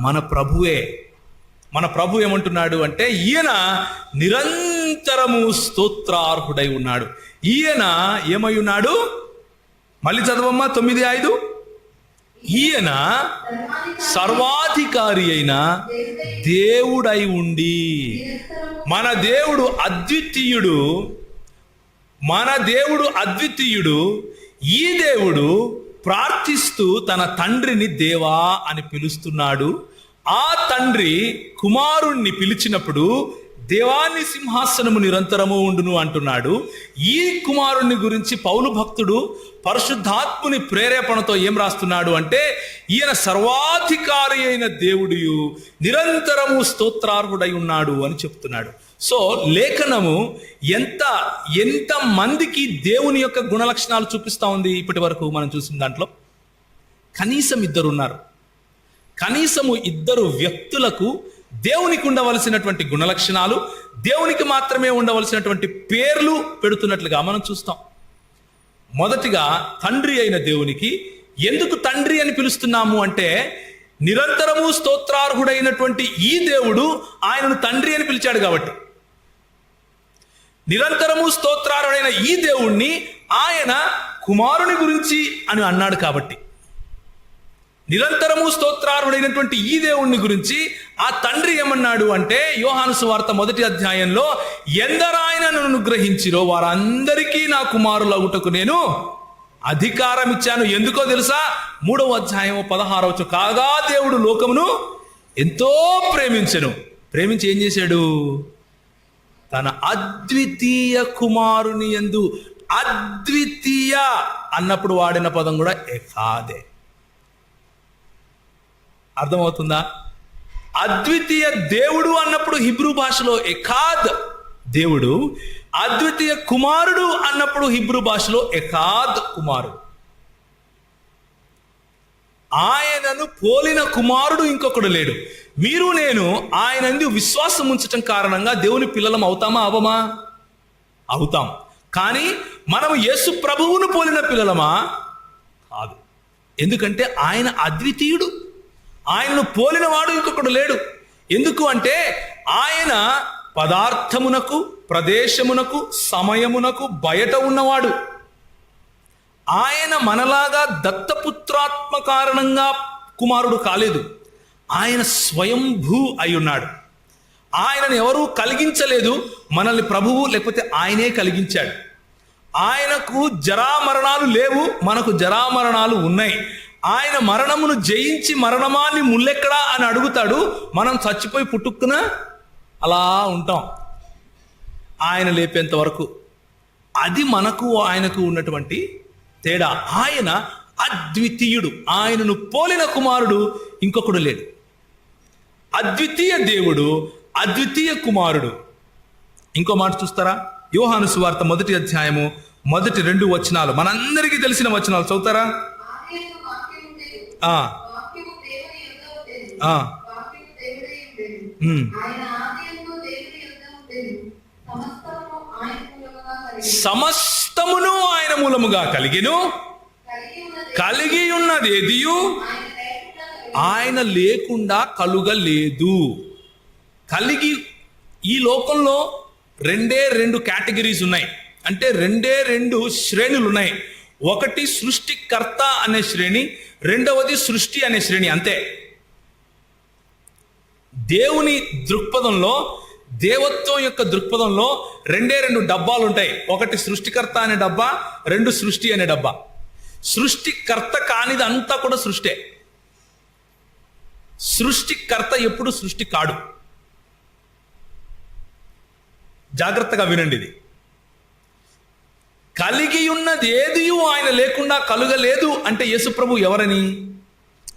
మన ప్రభువే. మన ప్రభు ఏమంటున్నాడు అంటే ఈయన నిరంతరము స్తోత్రార్హుడై ఉన్నాడు. ఈయన ఏమై ఉన్నాడు? మళ్ళీ చదవమ్మా 9:5. ఈయన సర్వాధికారి అయిన దేవుడై ఉండి. మన దేవుడు అద్వితీయుడు. మన దేవుడు అద్వితీయుడు. ఈ దేవుడు ప్రార్థిస్తూ తన తండ్రిని దేవా అని పిలుస్తున్నాడు. ఆ తండ్రి కుమారుణ్ణి పిలిచినప్పుడు దేవాన్ని సింహాసనము నిరంతరము ఉండును అంటున్నాడు. ఈ కుమారుణ్ణి గురించి పౌలు భక్తుడు పరిశుద్ధాత్ముని ప్రేరేపణతో ఏం రాస్తున్నాడు అంటే ఈయన సర్వాధికారి అయిన దేవుడు నిరంతరము స్తోత్రార్హుడై ఉన్నాడు అని చెప్తున్నాడు. సో లేఖనము ఎంత మందికి దేవుని యొక్క గుణలక్షణాలు చూపిస్తా ఉంది. ఇప్పటి వరకు మనం చూసిన దాంట్లో కనీసం 2 ఉన్నారు. కనీసము 2 వ్యక్తులకు దేవునికి ఉండవలసినటువంటి గుణలక్షణాలు, దేవునికి మాత్రమే ఉండవలసినటువంటి పేర్లు పెడుతున్నట్లుగా మనం చూస్తాం. మొదటిగా తండ్రి అయిన దేవునికి ఎందుకు తండ్రి అని పిలుస్తున్నాము అంటే నిరంతరము స్తోత్రార్హుడైనటువంటి ఈ దేవుడు ఆయనను తండ్రి అని పిలిచాడు కాబట్టి. నిరంతరము స్తోత్రార్హుడైన ఈ దేవుణ్ణి ఆయన కుమారుని గురించి అని అన్నాడు కాబట్టి. నిరంతరము స్తోత్రార్హుడైనటువంటి ఈ దేవుణ్ణి గురించి ఆ తండ్రి ఏమన్నాడు అంటే యోహాను సువార్త 1వ అధ్యాయంలో ఎందరు ఆయనను అనుగ్రహించిరో వారందరికీ నా కుమారులగుటకు నేను అధికారం ఇచ్చాను. ఎందుకో తెలుసా? 3వ అధ్యాయం 16వ వచనం. కాగా దేవుడు లోకమును ఎంతో ప్రేమించెను. ప్రేమించి ఏం చేశాడు? తన అద్వితీయ కుమారుని యందు. అద్వితీయ అన్నప్పుడు వాడిన పదం కూడా ఎకాదే. అర్థమవుతుందా? అద్వితీయ దేవుడు అన్నప్పుడు హిబ్రూ భాషలో ఎకాద్ దేవుడు, అద్వితీయ కుమారుడు అన్నప్పుడు హిబ్రూ భాషలో ఎకాద్ కుమారుడు. ఆయనను పోలిన కుమారుడు ఇంకొకడు లేడు. మీరు నేను ఆయనందు విశ్వాసం ఉంచటం కారణంగా దేవుని పిల్లలం అవుతామా? అవమా? అవుతాం. కానీ మనము యేసు ప్రభువును పోలిన పిల్లలమా? కాదు. ఎందుకంటే ఆయన అద్వితీయుడు. ఆయనను పోలిన వాడు ఇంకొకడు లేడు. ఎందుకు అంటే ఆయన పదార్థమునకు, ప్రదేశమునకు, సమయమునకు బయట ఉన్నవాడు. ఆయన మనలాగా దత్తపుత్రాత్మ కారణంగా కుమారుడు కాలేదు. ఆయన స్వయంభూ అయి ఉన్నాడు. ఆయనను ఎవరూ కలిగించలేదు, మనల్ని ప్రభువు లేకపోతే ఆయనే కలిగించాడు. ఆయనకు జరామరణాలు లేవు, మనకు జరామరణాలు ఉన్నాయి. ఆయన మరణమును జయించి మరణమాన్ని ముల్లెక్కడా అని అడుగుతాడు. మనం చచ్చిపోయి పుట్టుక్కున అలా ఉంటాం ఆయన లేపేంత వరకు. అది మనకు ఆయనకు ఉన్నటువంటి తేడా. ఆయన అద్వితీయుడు. ఆయనను పోలిన కుమారుడు ఇంకొకడు లేడు. అద్వితీయ దేవుడు, అద్వితీయ కుమారుడు. ఇంకో మాట చూస్తారా? యోహాను సువార్త 1వ అధ్యాయము 1-2 వచనాలు, మనందరికీ తెలిసిన వచనాలు చదువుతారా? సమస్తమును ఆయన మూలముగా కలిగిను, కలిగి ఉన్నదేదియు ఆయన లేకుండా కలుగలేదు. కలిగి, ఈ లోకంలో 2 కేటగిరీస్ ఉన్నాయి. అంటే 2 శ్రేణులు ఉన్నాయి. ఒకటి సృష్టికర్త అనే శ్రేణి, రెండవది సృష్టి అనే శ్రేణి. అంతే. దేవుని దృక్పథంలో, దేవత్వం యొక్క దృక్పథంలో 2 డబ్బాలు ఉంటాయి. ఒకటి సృష్టికర్త అనే డబ్బా, 2 సృష్టి అనే డబ్బా. సృష్టికర్త కానిది అంతా కూడా సృష్టే. సృష్టికర్త ఎప్పుడు సృష్టి కాడు. జాగ్రత్తగా వినండి. ఇది కలిగి ఉన్నది ఏది ఆయన లేకుండా కలుగలేదు అంటే యేసుప్రభు ఎవరని?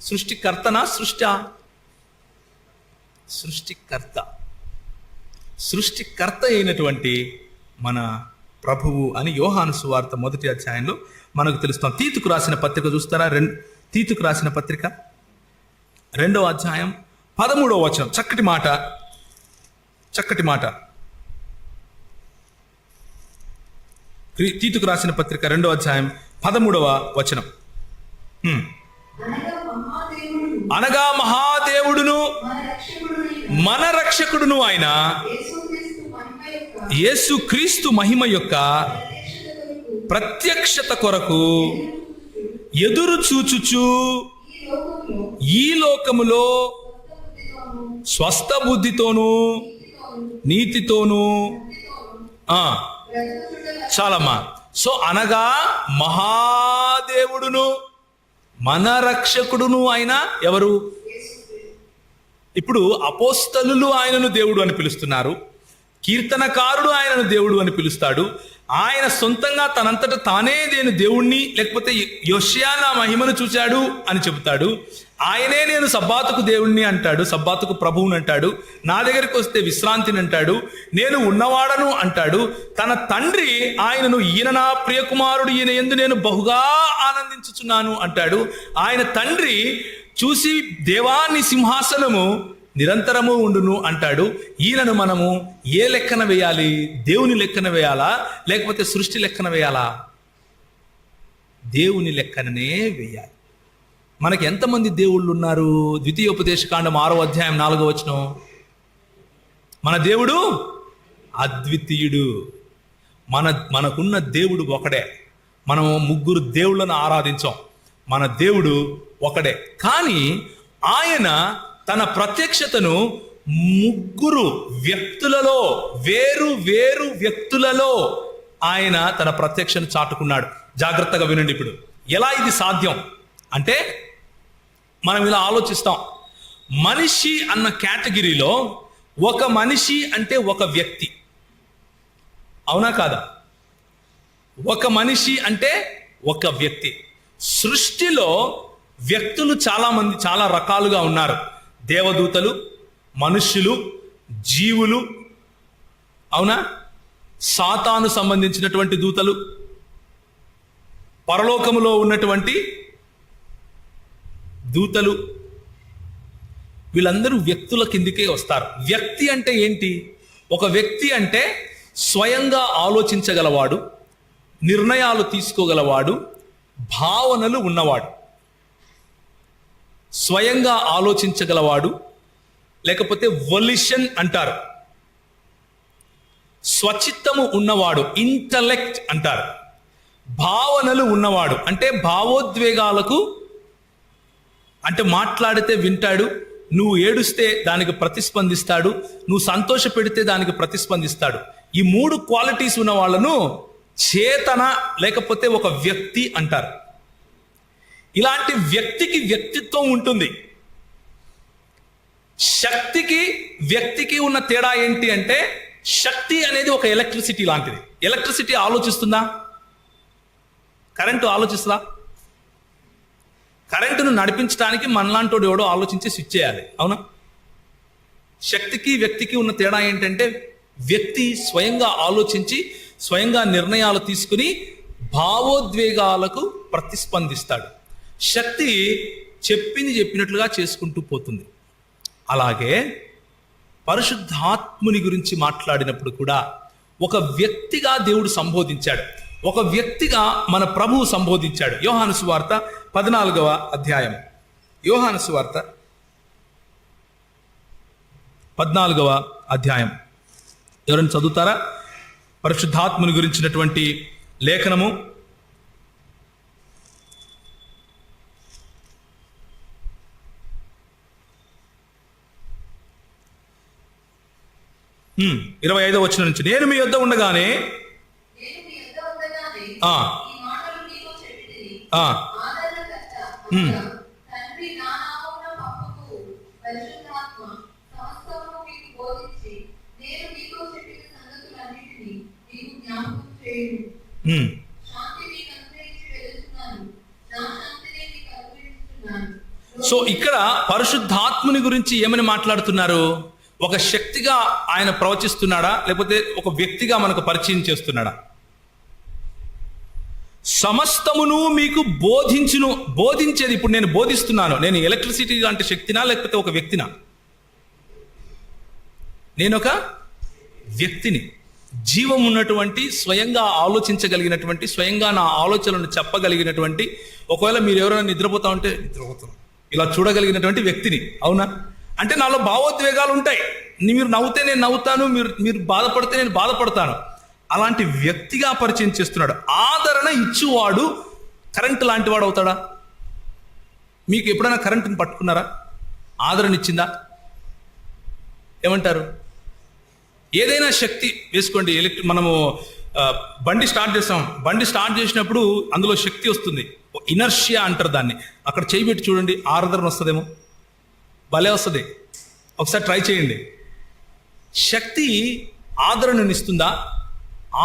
సృష్టికర్తనా, సృష్టి? సృష్టికర్త. సృష్టికర్త అయినటువంటి మన ప్రభువు అని యోహాను సువార్త 1వ అధ్యాయంలో మనకు తెలుస్తాం. తీతుకు రాసిన పత్రిక చూస్తారా? తీతుకు రాసిన పత్రిక 2వ అధ్యాయం 13వ వచనం. చక్కటి మాట, చక్కటి మాట. తీతుకు రాసిన పత్రిక 2వ అధ్యాయం 13వ వచనం. అనగా మహాదేవుడును మన రక్షకుడును ఆయన యేసుక్రీస్తు మహిమ యొక్క ప్రత్యక్షత కొరకు ఎదురు చూచుచు ఈ లోకములో స్వస్థ బుద్ధితోనూ నీతితోనూ చాలమ్మా. సో అనగా మహాదేవుడును మన రక్షకుడును ఆయన ఎవరు? ఇప్పుడు అపోస్తలులు ఆయనను దేవుడు అని పిలుస్తున్నారు. కీర్తనకారుడు ఆయనను దేవుడు అని పిలుస్తాడు. ఆయన సొంతంగా తనంతట తానే నేను దేవుణ్ణి, లేకపోతే యోషియా నా మహిమను చూశాడు అని చెబుతాడు. ఆయనే నేను సబ్బాతుకు దేవుణ్ణి అంటాడు, సబ్బాతుకు ప్రభువుని అంటాడు. నా దగ్గరికి వస్తే విశ్రాంతిని అంటాడు. నేను ఉన్నవాడను అంటాడు. తన తండ్రి ఆయనను ఈయన నా ప్రియకుమారుడు, ఈయన యందు నేను బహుగా ఆనందించుచున్నాను అంటాడు. ఆయన తండ్రి చూసి దేవా నీ సింహాసనము నిరంతరము ఉండును అంటాడు. ఈయనను మనము ఏ లెక్కన వేయాలి? దేవుని లెక్కన వేయాలా, లేకపోతే సృష్టి లెక్కన వేయాలా? దేవుని లెక్కననే వేయాలి. మనకి ఎంతమంది దేవుళ్ళు ఉన్నారు? ద్వితీయోపదేశకాండం 6వ అధ్యాయం 4వ వచనం. మన దేవుడు అద్వితీయుడు. మనకున్న దేవుడు ఒకడే. మనం 3 దేవుళ్ళను ఆరాధించాం. మన దేవుడు ఒకడే. కానీ ఆయన తన ప్రత్యక్షతను 3 వ్యక్తులలో, వేరు వేరు వ్యక్తులలో ఆయన తన ప్రత్యక్షను చాటుకున్నాడు. జాగ్రత్తగా వినండి. ఇప్పుడు ఎలా ఇది సాధ్యం అంటే, మనం ఇలా ఆలోచిస్తాం. మనిషి అన్న కేటగిరీలో ఒక మనిషి అంటే ఒక వ్యక్తి, అవునా కాదా? ఒక మనిషి అంటే ఒక వ్యక్తి. సృష్టిలో వ్యక్తులు చాలామంది, చాలా రకాలుగా ఉన్నారు. దేవదూతలు, మనుష్యులు, జీవులు, అవునా? సాతాను సంబంధించినటువంటి దూతలు, పరలోకములో ఉన్నటువంటి దూతలు, వీళ్ళందరూ వ్యక్తుల కిందికే వస్తారు. వ్యక్తి అంటే ఏంటి? ఒక వ్యక్తి అంటే స్వయంగా ఆలోచించగలవాడు, నిర్ణయాలు తీసుకోగలవాడు, భావనలు ఉన్నవాడు. స్వయంగా ఆలోచించగలవాడు, లేకపోతే వొలిషన్ అంటారు. స్వచిత్తము ఉన్నవాడు ఇంటలెక్ట్ అంటారు. భావనలు ఉన్నవాడు అంటే భావోద్వేగాలకు, అంటే మాట్లాడితే వింటాడు, నువ్వు ఏడుస్తే దానికి ప్రతిస్పందిస్తాడు, నువ్వు సంతోష పెడితే దానికి ప్రతిస్పందిస్తాడు. ఈ 3 క్వాలిటీస్ ఉన్న వాళ్ళను చేతన లేకపోతే ఒక వ్యక్తి అంటారు. ఇలాంటి వ్యక్తికి వ్యక్తిత్వం ఉంటుంది. శక్తికి వ్యక్తికి ఉన్న తేడా ఏంటి అంటే, శక్తి అనేది ఒక ఎలక్ట్రిసిటీ లాంటిది. ఎలక్ట్రిసిటీ ఆలోచిస్తుందా? కరెంటు ఆలోచిస్తుందా? కరెంటును నడిపించడానికి మనలాంటోడు ఎవడో ఆలోచించి స్విచ్ చేయాలి, అవునా? శక్తికి వ్యక్తికి ఉన్న తేడా ఏంటంటే, వ్యక్తి స్వయంగా ఆలోచించి స్వయంగా నిర్ణయాలు తీసుకుని భావోద్వేగాలకు ప్రతిస్పందిస్తాడు. శక్తి చెప్పింది చెప్పినట్లుగా చేసుకుంటూ పోతుంది. అలాగే పరిశుద్ధాత్ముని గురించి మాట్లాడినప్పుడు కూడా ఒక వ్యక్తిగా దేవుడు సంబోధించాడు, ఒక వ్యక్తిగా మన ప్రభువు సంబోధించాడు. యోహాను సువార్త 14వ అధ్యాయం. యోహాను సువార్త 14వ అధ్యాయం. ఎవరైనా చదువుతారా? పరిశుద్ధాత్ముని గురించినటువంటి లేఖనము. హ్మ్. 25వ వచనం నుంచి, నేను మీ యొద్ద ఉండగానే సో ఇక్కడ పరిశుద్ధాత్ముని గురించి ఏమని మాట్లాడుతున్నారు? ఒక శక్తిగా ఆయన ప్రవచిస్తున్నాడా, లేకపోతే ఒక వ్యక్తిగా మనకు పరిచయం చేస్తున్నాడా? సమస్తమును మీకు బోధించేది. ఇప్పుడు నేను బోధిస్తున్నాను, నేను ఎలక్ట్రిసిటీ లాంటి శక్తినా లేకపోతే ఒక వ్యక్తినా? నేను ఒక వ్యక్తిని, జీవం ఉన్నటువంటి, స్వయంగా ఆలోచించగలిగినటువంటి, స్వయంగా నా ఆలోచనలను చెప్పగలిగినటువంటి, ఒకవేళ మీరు ఎవరైనా నిద్రపోతా ఉంటే నిద్రపోతాను ఇలా చూడగలిగినటువంటి వ్యక్తిని, అవునా? అంటే నాలో భావోద్వేగాలు ఉంటాయి. మీరు నవ్వుతే నేను నవ్వుతాను, మీరు బాధపడితే నేను బాధపడతాను. అలాంటి వ్యక్తిగా పరిచయం చేస్తున్నాడు. ఆదరణ ఇచ్చువాడు కరెంటు లాంటి వాడు అవుతాడా? మీకు ఎప్పుడైనా కరెంటుని పట్టుకున్నారా? ఆదరణ ఇచ్చిందా? ఏమంటారు? ఏదైనా శక్తి వేసుకోండి. మనము బండి స్టార్ట్ చేస్తాం. బండి స్టార్ట్ చేసినప్పుడు అందులో శక్తి వస్తుంది, ఇనర్షియా అంటారు దాన్ని. అక్కడ చేయి పెట్టి చూడండి, ఆదరణ వస్తుందేమో, భలే వస్తుంది. ఒకసారి ట్రై చేయండి. శక్తి ఆదరణను ఇస్తుందా?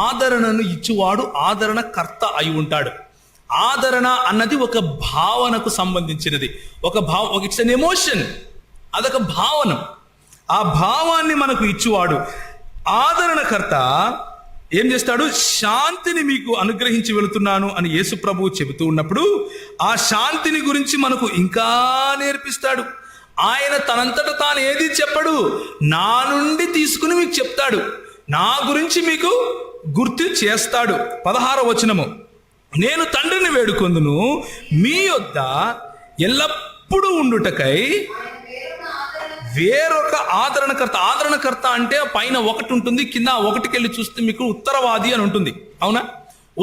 ఆదరణను ఇచ్చువాడు ఆదరణ కర్త అయి ఉంటాడు. ఆదరణ అన్నది ఒక భావనకు సంబంధించినది. ఇట్స్ అన్ ఎమోషన్, అదొక భావన. ఆ భావాన్ని మనకు ఇచ్చువాడు ఆదరణకర్త ఏం చేస్తాడు? శాంతిని మీకు అనుగ్రహించి వెళుతున్నాను అని యేసు ప్రభువు చెబుతూ ఉన్నప్పుడు ఆ శాంతిని గురించి మనకు ఇంకా నేర్పిస్తాడు. ఆయన తనంతట తాను ఏది చెప్పడు, నా నుండి తీసుకుని మీకు చెప్తాడు, నా గురించి మీకు గుర్తు చేస్తాడు. 16వ వచనము, నేను తండ్రిని వేడుకొందును మీ యొద్ద ఎల్లప్పుడూ ఉండుటకై వేరొక ఆదరణకర్త. ఆదరణకర్త అంటే పైన ఒకటి ఉంటుంది, కింద ఒకటికి వెళ్ళి చూస్తే మీకు ఉత్తరవాది అని ఉంటుంది, అవునా?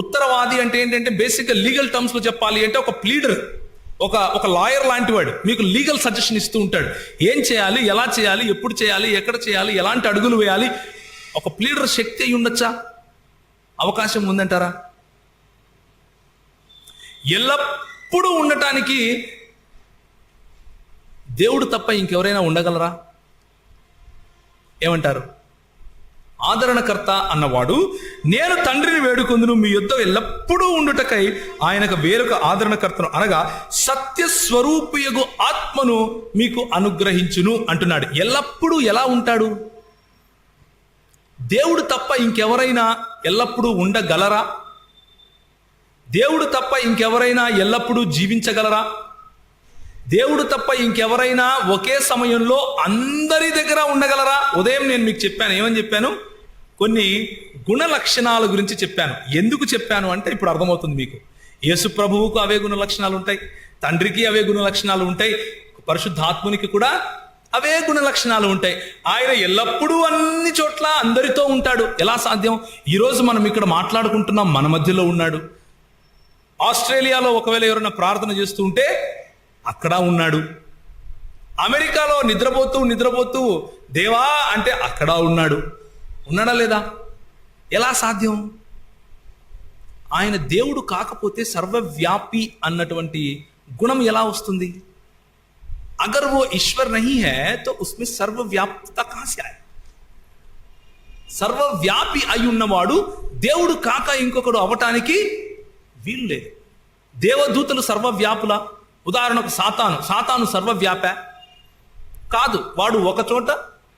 ఉత్తరవాది అంటే ఏంటంటే బేసిక్గా లీగల్ టర్మ్స్ లో చెప్పాలి అంటే ఒక ప్లీడర్, ఒక లాయర్ లాంటి వాడు. మీకు లీగల్ సజెషన్ ఇస్తూ ఉంటాడు. ఏం చేయాలి, ఎలా చేయాలి, ఎప్పుడు చేయాలి, ఎక్కడ చేయాలి, ఎలాంటి అడుగులు వేయాలి. ఒక ప్లీడర్ శక్తి అయి ఉండొచ్చా? అవకాశం ఉందంటారా? ఎల్లప్పుడూ ఉండటానికి దేవుడు తప్ప ఇంకెవరైనా ఉండగలరా? ఏమంటారు? ఆదరణకర్త అన్నవాడు, నేను తండ్రిని వేడుకొందును మీ యొద్ద ఎల్లప్పుడూ ఉండుటకై ఆయనకు వేరొక ఆదరణకర్తను అనగా సత్యస్వరూపియగు ఆత్మను మీకు అనుగ్రహించును అంటున్నాడు. ఎల్లప్పుడూ ఎలా ఉంటాడు? దేవుడు తప్ప ఇంకెవరైనా ఎల్లప్పుడూ ఉండగలరా? దేవుడు తప్ప ఇంకెవరైనా ఎల్లప్పుడూ జీవించగలరా? దేవుడు తప్ప ఇంకెవరైనా ఒకే సమయంలో అందరి దగ్గర ఉండగలరా? ఉదయం నేను మీకు చెప్పాను, ఏమని చెప్పాను? కొన్ని గుణ లక్షణాల గురించి చెప్పాను. ఎందుకు చెప్పాను అంటే ఇప్పుడు అర్థమవుతుంది మీకు. యేసు ప్రభువుకు అవే గుణ లక్షణాలు ఉంటాయి, తండ్రికి అవే గుణ లక్షణాలు ఉంటాయి, పరిశుద్ధాత్మునికి కూడా అవే గుణ లక్షణాలు ఉంటాయి. ఆయన ఎల్లప్పుడూ అన్ని చోట్ల అందరితో ఉంటాడు. ఎలా సాధ్యం? ఈరోజు మనం ఇక్కడ మాట్లాడుకుంటున్నాం, మన మధ్యలో ఉన్నాడు. ఆస్ట్రేలియాలో ఒకవేళ ఎవరైనా ప్రార్థన చేస్తూ ఉంటే అక్కడ ఉన్నాడు. అమెరికాలో నిద్రపోతూ దేవా అంటే అక్కడ ఉన్నాడు. ఉన్నాడా లేదా? ఎలా సాధ్యం? ఆయన దేవుడు కాకపోతే సర్వవ్యాపి అన్నటువంటి గుణం ఎలా వస్తుంది? अगर वो ईश्वर नहीं है तो उसमें सर्वव्याप्तता कहां से आए? సర్వవ్యాపి అయి ఉన్నవాడు దేవుడు కాక ఇంకొకడు అవటానికి వీలు లేదు. దేవదూతలు సర్వవ్యాపుల? ఉదాహరణకు సాతాను సర్వవ్యాప కాదు. వాడు ఒక చోట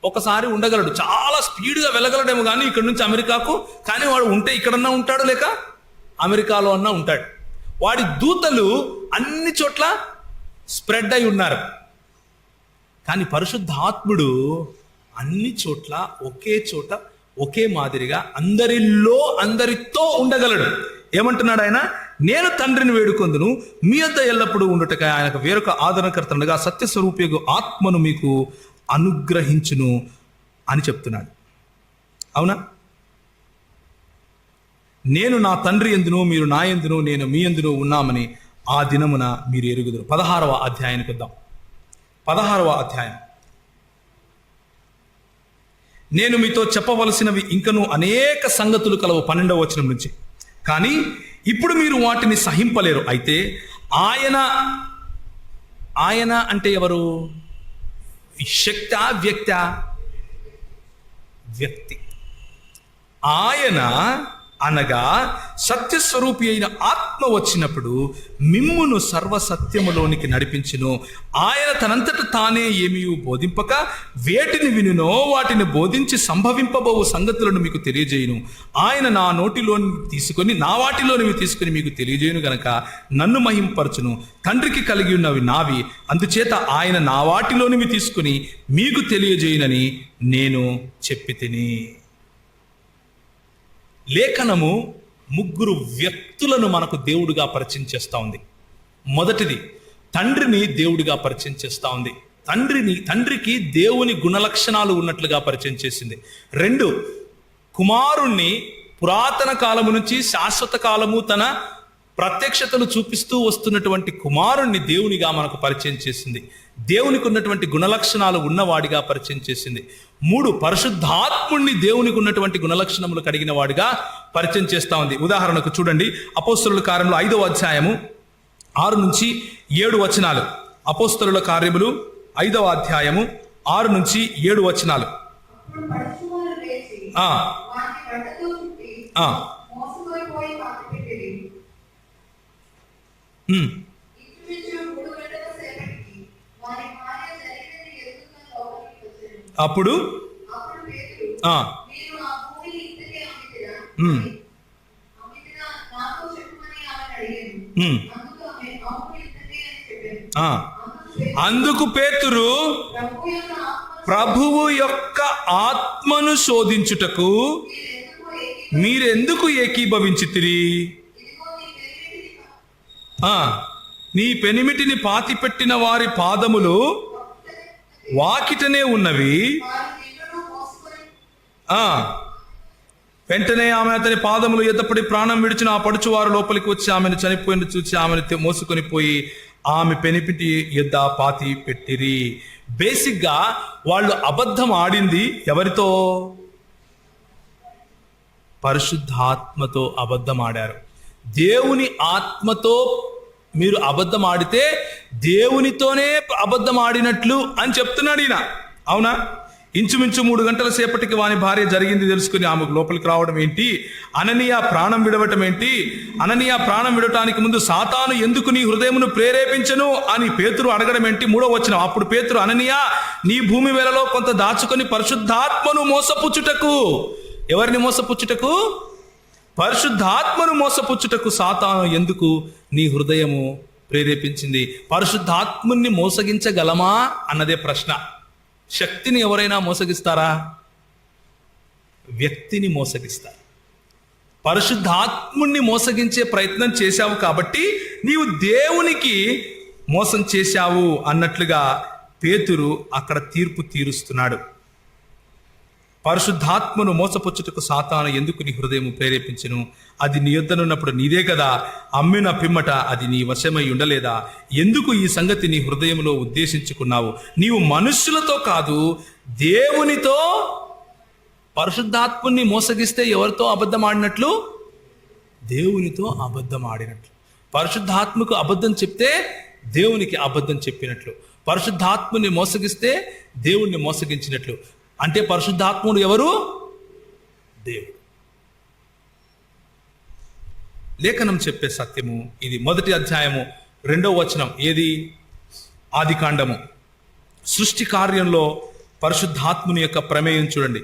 ఒకసారి ఉండగలడు, చాలా స్పీడ్గా వెళ్ళగలడేమో కానీ ఇక్కడ నుంచి అమెరికాకు. కానీ వాడు ఉంటే ఇక్కడన్నా ఉంటాడు, లేక అమెరికాలో అన్నా ఉంటాడు. వాడి దూతలు అన్ని చోట్ల స్ప్రెడ్ అయి ఉన్నారు. కానీ పరిశుద్ధాత్ముడు అన్ని చోట్ల ఒకే చోట ఒకే మాదిరిగా అందరితో ఉండగలడు. ఏమంటున్నాడు ఆయన? నేను తండ్రిని వేడుకొందును, మీ వద్ద ఎల్లప్పుడూ ఉండుటక ఆయనకు వేరొక ఆదరణకర్తనుగా సత్యస్వరూపియగు ఆత్మను మీకు అనుగ్రహించును అని చెప్తున్నాడు. అవునా? నేను నా తండ్రి యందును మీరు నా యందును నేను మీ యందును ఉన్నామని ఆ దినమున మీరు ఎరుగుదురు. 16వ అధ్యాయానికి వద్దాం. 16వ అధ్యాయం. నేను మీతో చెప్పవలసినవి ఇంకను అనేక సంగతులు కలవు. 12వ వచనం నుంచి. కానీ ఇప్పుడు మీరు వాటిని సహింపలేరు. అయితే ఆయన అంటే ఎవరు? శక్త వ్యక్తి. ఆయన అనగా సత్యస్వరూపి అయిన ఆత్మ వచ్చినప్పుడు మిమ్మును సర్వసత్యములోనికి నడిపించును. ఆయన తనంతట తానే ఏమీ బోధింపక వేటిని వినునో వాటిని బోధించి సంభవింపబోవు సంగతులను మీకు తెలియజేయును. ఆయన నా వాటిలోనివి తీసుకుని మీకు తెలియజేయును గనక నన్ను మహింపరచును. తండ్రికి కలిగి ఉన్నవి నావి, అందుచేత ఆయన నా వాటిలోనివి తీసుకుని మీకు తెలియజేయునని నేను చెప్పి తిని. లేఖనము 3 వ్యక్తులను మనకు దేవుడిగా పరిచయం చేస్తూ ఉంది. మొదటిది తండ్రిని దేవుడిగా పరిచయం చేస్తూ ఉంది. తండ్రికి దేవుని గుణలక్షణాలు ఉన్నట్లుగా పరిచయం చేసింది. 2 కుమారుణ్ణి పురాతన కాలము నుంచి శాశ్వత కాలము తన ప్రత్యక్షతను చూపిస్తూ వస్తున్నటువంటి కుమారుణ్ణి దేవునిగా మనకు పరిచయం చేసింది. దేవునికి ఉన్నటువంటి గుణలక్షణాలు ఉన్నవాడిగా పరిచయం చేసింది. 3 పరిశుద్ధాత్ముణ్ణి దేవునికి ఉన్నటువంటి గుణలక్షణములు కలిగిన వాడిగా పరిచయం చేస్తా ఉంది. ఉదాహరణకు చూడండి, అపోస్తలుల కార్యములు 5వ అధ్యాయము 6 నుంచి 7 వచనాలు. అపోస్తలుల కార్యములు 5వ అధ్యాయము 6 నుంచి 7 వచనాలు. అప్పుడు అందుకు పేతురు ప్రభువు యొక్క ఆత్మను శోధించుటకు మీరెందుకు ఏకీభవించితిరి? నీ పెనిమిటిని పాతిపెట్టిన వారి పాదములు వాకిటనే ఉన్నవి. వెంటనే ఆమె అతని పాదములు ఎద్దపడి ప్రాణం విడిచిన ఆ పడుచువారు లోపలికి వచ్చి ఆమెను చనిపోయిన చూసి ఆమెను మోసుకొని పోయి ఆమె పెనిమిటి ఎద్ద పాతి పెట్టిరి. బేసిక్గా వాళ్ళు అబద్ధం ఆడింది ఎవరితో? పరిశుద్ధాత్మతో అబద్ధం ఆడారు. దేవుని ఆత్మతో మీరు అబద్ధం ఆడితే దేవునితోనే అబద్ధం ఆడినట్లు అని చెప్తున్నాడు ఈయన. అవునా? ఇంచుమించు 3 గంటల సేపటికి వాని భార్య జరిగింది తెలుసుకుని ఆమెకు లోపలికి రావడం ఏంటి? అననీయ ప్రాణం విడవటం ఏంటి? అననీయ ప్రాణం విడటానికి ముందు సాతాను ఎందుకు నీ హృదయమును ప్రేరేపించను అని పేతురు అడగడం ఏంటి? 3వ వచనం. అప్పుడు పేతురు, అననీయ నీ భూమి వేలలో కొంత దాచుకొని పరిశుద్ధాత్మను మోసపుచ్చుటకు. ఎవరిని మోసపుచ్చుటకు? పరిశుద్ధాత్మను మోసపుచ్చుటకు సాతాను ఎందుకు నీ హృదయము ప్రేరేపించింది? పరిశుద్ధాత్ముని మోసగించగలమా అన్నదే ప్రశ్న. శక్తిని ఎవరైనా మోసగిస్తారా? వ్యక్తిని మోసగిస్తారు. పరిశుద్ధాత్ముని మోసగించే ప్రయత్నం చేశావు కాబట్టి నీవు దేవునికి మోసం చేశావు అన్నట్లుగా పేతురు అక్కడ తీర్పు తీరుస్తున్నాడు. పరిశుద్ధాత్మను మోసపుచ్చుటకు సాతాను ఎందుకు నీ హృదయం ప్రేరేపించెను? అది నీ యొద్దనున్నప్పుడు నీదే కదా, అమ్మిన పిమ్మట అది నీ వశమై ఉండలేదా? ఎందుకు ఈ సంగతి నీ హృదయంలో ఉద్దేశించుకున్నావు? నీవు మనుష్యులతో కాదు దేవునితో. పరిశుద్ధాత్ముని మోసగిస్తే ఎవరితో అబద్ధం ఆడినట్లు? దేవునితో అబద్ధం ఆడినట్లు. పరిశుద్ధాత్మకు అబద్ధం చెప్తే దేవునికి అబద్ధం చెప్పినట్లు. పరిశుద్ధాత్ముని మోసగిస్తే దేవుణ్ణి మోసగించినట్లు. అంటే పరిశుద్ధాత్ముడు ఎవరు? దేవుడు. లేఖనం చెప్పే సత్యము ఇది. 1వ అధ్యాయము 2వ వచనం. ఏది? ఆదికాండము. సృష్టి కార్యంలో పరిశుద్ధాత్ముని యొక్క ప్రమేయం చూడండి.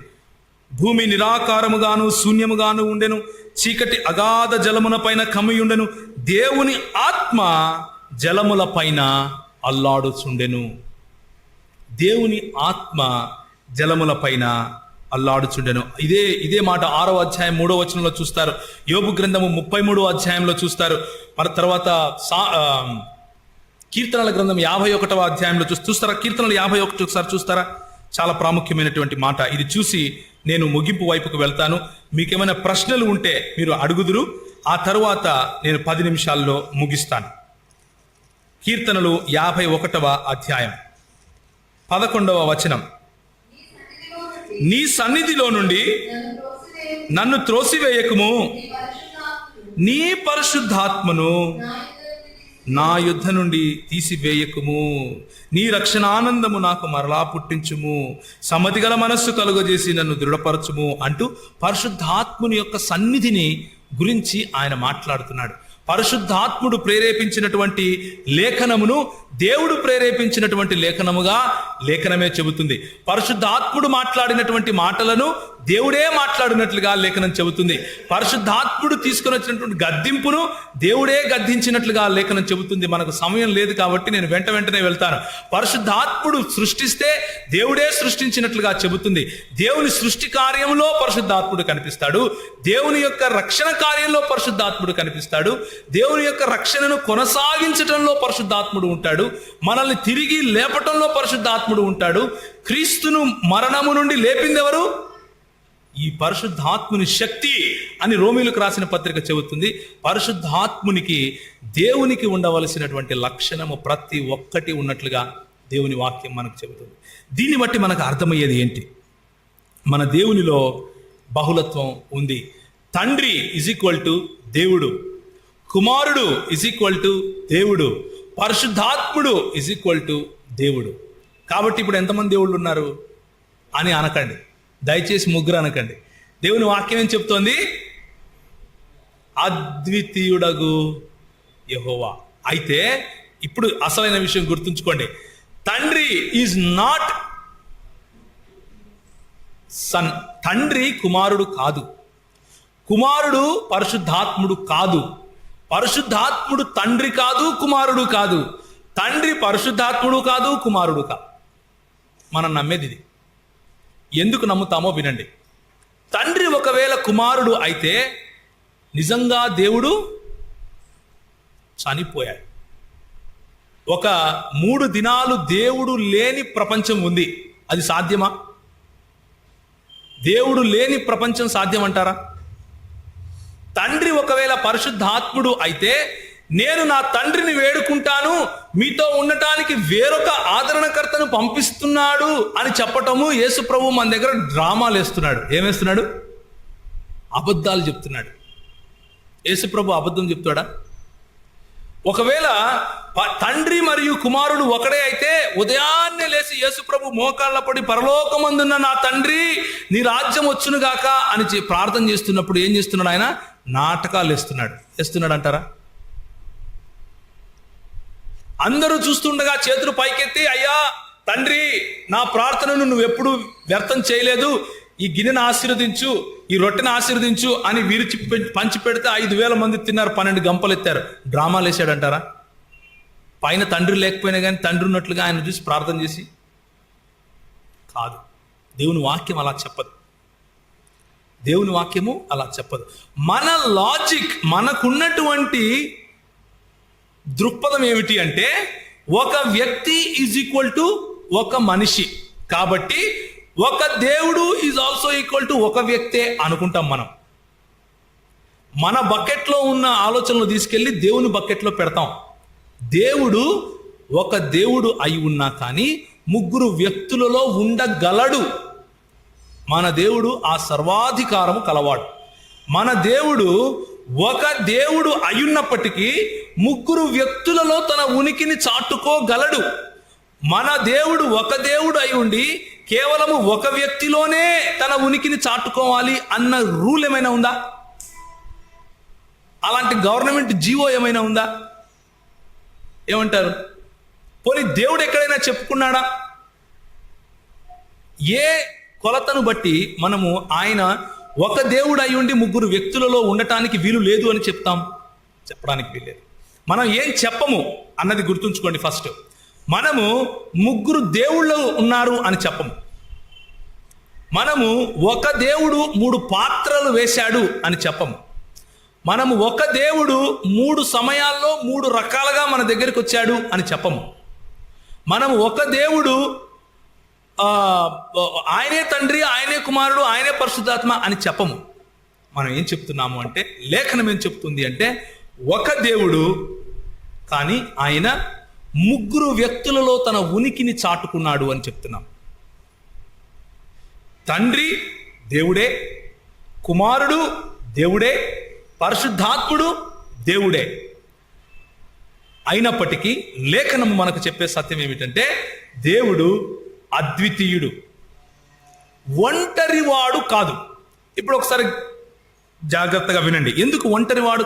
భూమి నిరాకారముగాను శూన్యముగాను ఉండెను, చీకటి అగాధ జలముల పైన కమ్మియుండెను, దేవుని ఆత్మ జలముల పైన అల్లాడుచుండెను. దేవుని ఆత్మ జలముల పైన అల్లాడుచుండెను. ఇదే మాట 6వ అధ్యాయం 3వ వచనంలో చూస్తారు. యోబు గ్రంథము 33వ అధ్యాయంలో చూస్తారు. మన తర్వాత కీర్తనల గ్రంథం 51వ అధ్యాయంలో చూస్తారా? కీర్తనలు 51 ఒకసారి చూస్తారా? చాలా ప్రాముఖ్యమైనటువంటి మాట. ఇది చూసి నేను ముగింపు వైపుకు వెళ్తాను. మీకేమైనా ప్రశ్నలు ఉంటే మీరు అడుగుదురు. ఆ తరువాత నేను 10 నిమిషాల్లో ముగిస్తాను. కీర్తనలు 51వ అధ్యాయం 11వ వచనం. నీ సన్నిధిలో నుండి నన్ను త్రోసివేయకుము, నీ పరిశుద్ధాత్మను నా యుద్ధ నుండి తీసివేయకుము, నీ రక్షణానందము నాకు మరలా పుట్టించుము, సమధిగల మనస్సు కలుగజేసి నన్ను దృఢపరచుము అంటూ పరిశుద్ధాత్ముని యొక్క సన్నిధిని గురించి ఆయన మాట్లాడుతున్నాడు. పరిశుద్ధాత్ముడు ప్రేరేపించినటువంటి లేఖనమును దేవుడు ప్రేరేపించినటువంటి లేఖనముగా లేఖనమే చెబుతుంది. పరిశుద్ధాత్ముడు మాట్లాడినటువంటి మాటలను దేవుడే మాట్లాడినట్లుగా లేఖనం చెబుతుంది. పరిశుద్ధాత్ముడు తీసుకొని వచ్చినటువంటి గద్దింపును దేవుడే గద్దించినట్లుగా లేఖనం చెబుతుంది. మనకు సమయం లేదు కాబట్టి నేను వెంటనే వెళ్తాను. పరిశుద్ధాత్ముడు సృష్టిస్తే దేవుడే సృష్టించినట్లుగా చెబుతుంది. దేవుని సృష్టి కార్యంలో పరిశుద్ధాత్ముడు కనిపిస్తాడు. దేవుని యొక్క రక్షణ కార్యంలో పరిశుద్ధాత్ముడు కనిపిస్తాడు. దేవుని యొక్క రక్షణను కొనసాగించటంలో పరిశుద్ధాత్ముడు ఉంటాడు. మనల్ని తిరిగి లేపటంలో పరిశుద్ధాత్ముడు ఉంటాడు. క్రీస్తును మరణము నుండి లేపింది ఎవరు? ఈ పరిశుద్ధాత్ముని శక్తి అని రోమీయులకు రాసిన పత్రిక చెబుతుంది. పరిశుద్ధాత్మునికి దేవునికి ఉండవలసినటువంటి లక్షణము ప్రతి ఒక్కటి ఉన్నట్లుగా దేవుని వాక్యం మనకు చెబుతుంది. దీన్ని బట్టి మనకు అర్థమయ్యేది ఏంటి? మన దేవునిలో బహుళత్వం ఉంది. తండ్రి = దేవుడు, కుమారుడు = దేవుడు, పరిశుద్ధాత్ముడు = దేవుడు. కాబట్టి ఇప్పుడు ఎంతమంది దేవుళ్ళు ఉన్నారు అని అనకండి, దయచేసి ముగ్గురు అనకండి. దేవుని వాక్యం ఏం చెప్తోంది? అద్వితీయుడగు యెహోవా. అయితే ఇప్పుడు అసలైన విషయం గుర్తుంచుకోండి. తండ్రి ఈజ్ నాట్ సన్. తండ్రి కుమారుడు కాదు, కుమారుడు పరిశుద్ధాత్ముడు కాదు, పరిశుద్ధాత్ముడు తండ్రి కాదు, కుమారుడు కాదు, తండ్రి పరిశుద్ధాత్ముడు కాదు, కుమారుడు కాదు. మనం నమ్మేది ఇది. ఎందుకు నమ్ముతామో వినండి. తండ్రి ఒకవేళ కుమారుడు అయితే నిజంగా దేవుడు చనిపోయాడు. ఒక 3 దినాలు దేవుడు లేని ప్రపంచం ఉంది. అది సాధ్యమా? దేవుడు లేని ప్రపంచం సాధ్యమంటారా? తండ్రి ఒకవేళ పరిశుద్ధాత్ముడు అయితే నేను నా తండ్రిని వేడుకుంటాను, మీతో ఉండటానికి వేరొక ఆదరణకర్తను పంపిస్తున్నాడు అని చెప్పటము యేసు ప్రభు మన దగ్గర డ్రామాలు వేస్తున్నాడు. ఏమేస్తున్నాడు? అబద్ధాలు చెప్తున్నాడు. యేసు ప్రభు అబద్ధం చెప్తాడా? ఒకవేళ తండ్రి మరియు కుమారుడు ఒకడే అయితే ఉదయాన్నే లేచి యేసు ప్రభు మోకాళ్ళ పడి పరలోకమందున్న నా తండ్రి నీ రాజ్యం వచ్చును గాక అని ప్రార్థన చేస్తున్నప్పుడు ఏం చేస్తున్నాడు? ఆయన నాటకాలు వేస్తున్నాడు అంటారా? అందరూ చూస్తుండగా చేతులు పైకెత్తి, అయ్యా తండ్రి నా ప్రార్థనను నువ్వు ఎప్పుడు వ్యర్థం చేయలేదు, ఈ గిన్నెను ఆశీర్వదించు, ఈ రొట్టెను ఆశీర్వదించు అని విరిచి పంచి పెడితే 5,000 మంది తిన్నారు, 12 గంపలు ఎత్తారు. డ్రామాలు వేసాడంటారా? పైన తండ్రి లేకపోయినా కానీ తండ్రి ఉన్నట్లుగా ఆయన చూసి ప్రార్థన చేసి కాదు. దేవుని వాక్యం అలా చెప్పదు. దేవుని వాక్యము అలా చెప్పదు. మన లాజిక్, మనకున్నటువంటి దృక్పథం ఏమిటి అంటే ఒక వ్యక్తి = ఒక మనిషి. కాబట్టి ఒక దేవుడు ఈజ్ ఆల్సో ఈక్వల్ టు ఒక వ్యక్తే అనుకుంటాం మనం. మన బకెట్లో ఉన్న ఆలోచనలు తీసుకెళ్ళి దేవుని బకెట్లో పెడతాం. దేవుడు ఒక దేవుడు అయి ఉన్నా కానీ ముగ్గురు వ్యక్తులలో ఉండగలడు. మన దేవుడు ఆ సర్వాధికారము కలవాడు. మన దేవుడు ఒక దేవుడు అయ్యున్నప్పటికీ ముగ్గురు వ్యక్తులలో తన ఉనికిని చాటుకోగలడు. మన దేవుడు ఒక దేవుడు అయి ఉండి కేవలము ఒక వ్యక్తిలోనే తన ఉనికిని చాటుకోవాలి అన్న రూల్ ఏమైనా ఉందా? అలాంటి గవర్నమెంట్ జీవో ఏమైనా ఉందా? ఏమంటారు? పోనీ దేవుడు ఎక్కడైనా చెప్పుకున్నాడా? ఏ కొలతను బట్టి మనము ఆయన ఒక దేవుడు అయి ఉండి ముగ్గురు వ్యక్తులలో ఉండటానికి వీలు లేదు అని చెప్తాం? చెప్పడానికి వీల్లేదు. మనం ఏం చెప్పము అన్నది గుర్తుంచుకోండి. ఫస్ట్ మనము ముగ్గురు దేవుళ్ళు ఉన్నారు అని చెప్పము. మనము ఒక దేవుడు 3 పాత్రలు వేశాడు అని చెప్పము. మనము ఒక దేవుడు 3 సమయాల్లో 3 రకాలుగా మన దగ్గరికి వచ్చాడు అని చెప్పము. మనము ఒక దేవుడు ఆయనే తండ్రి, ఆయనే కుమారుడు, ఆయనే పరిశుద్ధాత్మ అని చెప్పము. మనం ఏం చెప్తున్నాము అంటే, లేఖనం ఏం చెప్తుంది అంటే, ఒక దేవుడు కానీ ఆయన ముగ్గురు వ్యక్తులలో తన ఉనికిని చాటుకున్నాడు అని చెప్తున్నాం. తండ్రి దేవుడే, కుమారుడు దేవుడే, పరిశుద్ధాత్ముడు దేవుడే. అయినప్పటికీ లేఖనము మనకు చెప్పే సత్యం ఏమిటంటే, దేవుడు అద్వితీయుడు, ఒంటరివాడు కాదు. ఇప్పుడు ఒకసారి జాగ్రత్తగా వినండి. ఎందుకు ఒంటరివాడు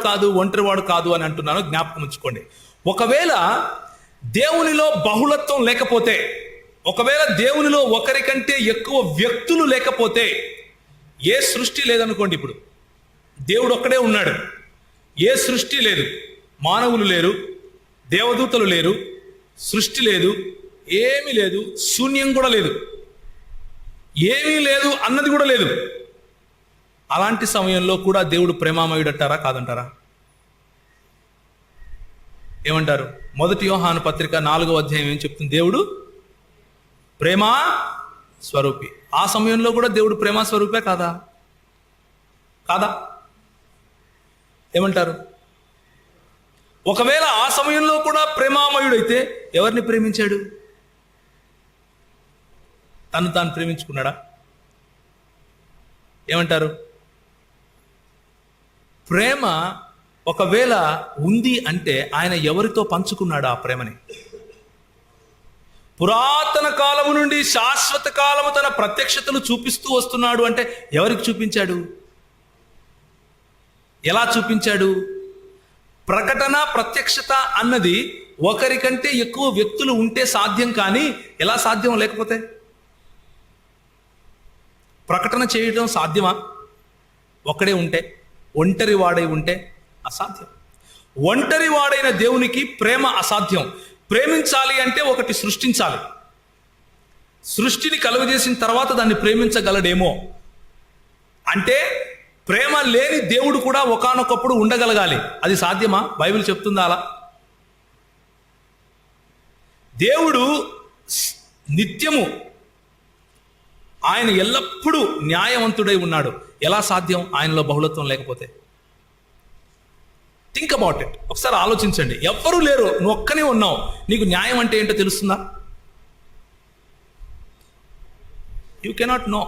కాదు అని అంటున్నానో జ్ఞాపకం ఉంచుకోండి. ఒకవేళ దేవునిలో బహుళత్వం లేకపోతే, ఒకవేళ దేవునిలో ఒకరికంటే ఎక్కువ వ్యక్తులు లేకపోతే, ఏ సృష్టి లేదనుకోండి. ఇప్పుడు దేవుడు ఒక్కడే ఉన్నాడు, ఏ సృష్టి లేదు, మానవులు లేరు, దేవదూతలు లేరు, సృష్టి లేదు, ఏమీ లేదు, శూన్యం కూడా లేదు, ఏమీ లేదు అన్నది కూడా లేదు. అలాంటి సమయంలో కూడా దేవుడు ప్రేమామయుడు అంటారా కాదంటారా? ఏమంటారు? 1 యోహాను పత్రిక 4వ అధ్యాయం ఏం చెప్తుంది? దేవుడు ప్రేమా స్వరూపి. ఆ సమయంలో కూడా దేవుడు ప్రేమా స్వరూపే కాదా? కాదా? ఏమంటారు? ఒకవేళ ఆ సమయంలో కూడా ప్రేమామయుడైతే ఎవరిని ప్రేమించాడు? తను తాను ప్రేమించుకున్నాడా? ఏమంటారు? ప్రేమ ఒకవేళ ఉంది అంటే ఆయన ఎవరితో పంచుకున్నాడు ఆ ప్రేమని? పురాతన కాలము నుండి శాశ్వత కాలము తన ప్రత్యక్షతలు చూపిస్తూ వస్తున్నాడు అంటే ఎవరికి చూపించాడు? ఎలా చూపించాడు? ప్రకటన, ప్రత్యక్షత అన్నది ఒకరికంటే ఎక్కువ వ్యక్తులు ఉంటే సాధ్యం. కానీ ఎలా సాధ్యం? లేకపోతే ప్రకటన చేయడం సాధ్యమా? ఒకడే ఉంటే, ఒంటరి వాడై ఉంటే అసాధ్యం. ఒంటరి వాడైన దేవునికి ప్రేమ అసాధ్యం. ప్రేమించాలి అంటే ఒకటి సృష్టించాలి. సృష్టిని కలుగజేసిన తర్వాత దాన్ని ప్రేమించగలడేమో. అంటే ప్రేమ లేని దేవుడు కూడా ఒకానొకప్పుడు ఉండగలగాలి. అది సాధ్యమా? బైబిల్ చెప్తుందా అలా? దేవుడు నిత్యము, ఆయన ఎల్లప్పుడూ న్యాయవంతుడై ఉన్నాడు. ఎలా సాధ్యం ఆయనలో బహుళత్వం లేకపోతే? Think about it. ఒకసారి ఆలోచించండి. ఎవ్వరూ లేరు, నువ్వు ఒక్కనే ఉన్నావు, నీకు న్యాయం అంటే ఏంటో తెలుస్తుందా? You cannot know.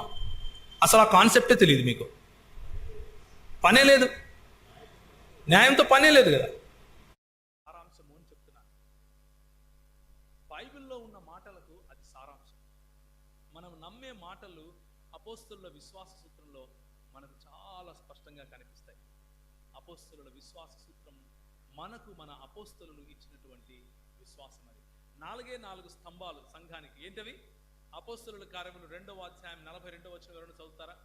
అసలు ఆ కాన్సెప్టే తెలియదు మీకు. పనే లేదు, న్యాయంతో పనే లేదు కదా. సారాంశము అని చెప్తున్నా. బైబిల్లో ఉన్న మాటలకు అది సారాంశం. మనం నమ్మే మాటలు అపోస్తలుల విశ్వాస సూత్రంలో మనకు చాలా స్పష్టంగా కనిపిస్తాయి. అపోస్తలుల విశ్వాస సూత్రం మనకు మన అపోస్తలులు ఇచ్చినటువంటి విశ్వాసం. అది 4 స్తంభాలు సంఘానికి. ఏంటవి? అపోస్తలుల కార్యములు 2వ అధ్యాయం 42వ వచనం ఎవరైనా చదువుతారా?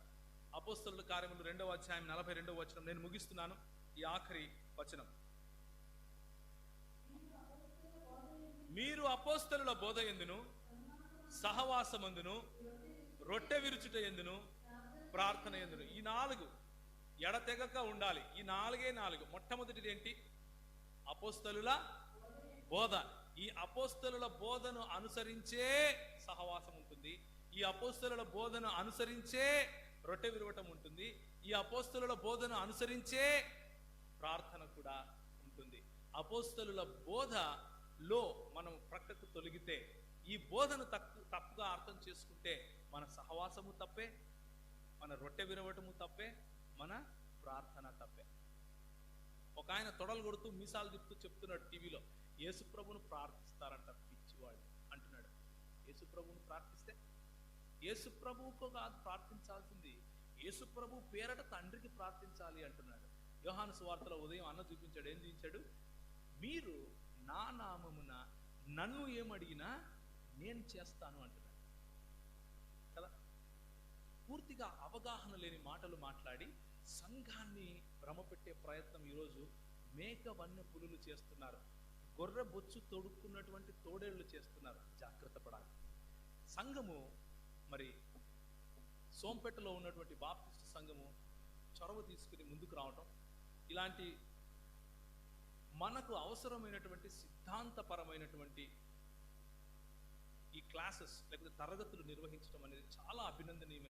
అపోస్తలుల కార్యములు 2వ అధ్యాయం 42వ వచనం. నేను ముగిస్తున్నాను, ఈ ఆఖరి వచనం. మీరు అపోస్తలుల బోధ యందును, సహవాసమందును, రొట్టె విరుచుట యందును, ప్రార్థన యందును. ఈ 4 ఎడతెగక ఉండాలి. ఈ 4 మొట్టమొదటిది ఏంటి? అపోస్తలుల బోధ. ఈ అపోస్తలుల బోధను అనుసరించే సహవాసం ఉంటుంది, ఈ అపోస్తలుల బోధను అనుసరించే రొట్టె విరవటం ఉంటుంది, ఈ అపోస్తలుల బోధను అనుసరించే ప్రార్థన కూడా ఉంటుంది. అపోస్తలుల బోధలో మనం ప్రక్కకు తొలగితే, ఈ బోధను తప్పుగా అర్థం చేసుకుంటే మన సహవాసము తప్పే, మన రొట్టె విరవటము తప్పే, మన ప్రార్థన తప్పే. ఒక ఆయన తొడలు కొడుతూ మీసాలు తిప్పుతూ చెప్తున్నాడు టీవీలో, యేసు ప్రభువును ప్రార్థిస్తారంట పిచ్చివాళ్ళు అంటున్నాడు. యేసు ప్రభువును ప్రార్థిస్తే, యేసు ప్రభువుకు కాదు ప్రార్థించాల్సింది, యేసు ప్రభు పేరట తండ్రికి ప్రార్థించాలి అంటున్నాడు. యోహాను సువార్తలో ఉదయం అన్న చూపించాడు. ఏం చూపించాడు? మీరు నా నామమున నన్ను ఏమడిగినా నేను చేస్తాను అంటున్నాడు కదా. పూర్తిగా అవగాహన లేని మాటలు మాట్లాడి సంఘాన్ని భ్రమపెట్టే ప్రయత్నం ఈరోజు మేక వన్య పులులు చేస్తున్నారు, గొర్రె బొచ్చు తొడుక్కున్నటువంటి తోడేళ్లు చేస్తున్నారు. జాగ్రత్త పడాలి. సంఘము మరి సోంపేటలో ఉన్నటువంటి బాప్టిస్ట్ సంఘము చొరవ తీసుకుని ముందుకు రావటం, ఇలాంటి మనకు అవసరమైనటువంటి సిద్ధాంతపరమైనటువంటి ఈ క్లాసెస్ లేకపోతే తరగతులు నిర్వహించడం అనేది చాలా అభినందనీయమైన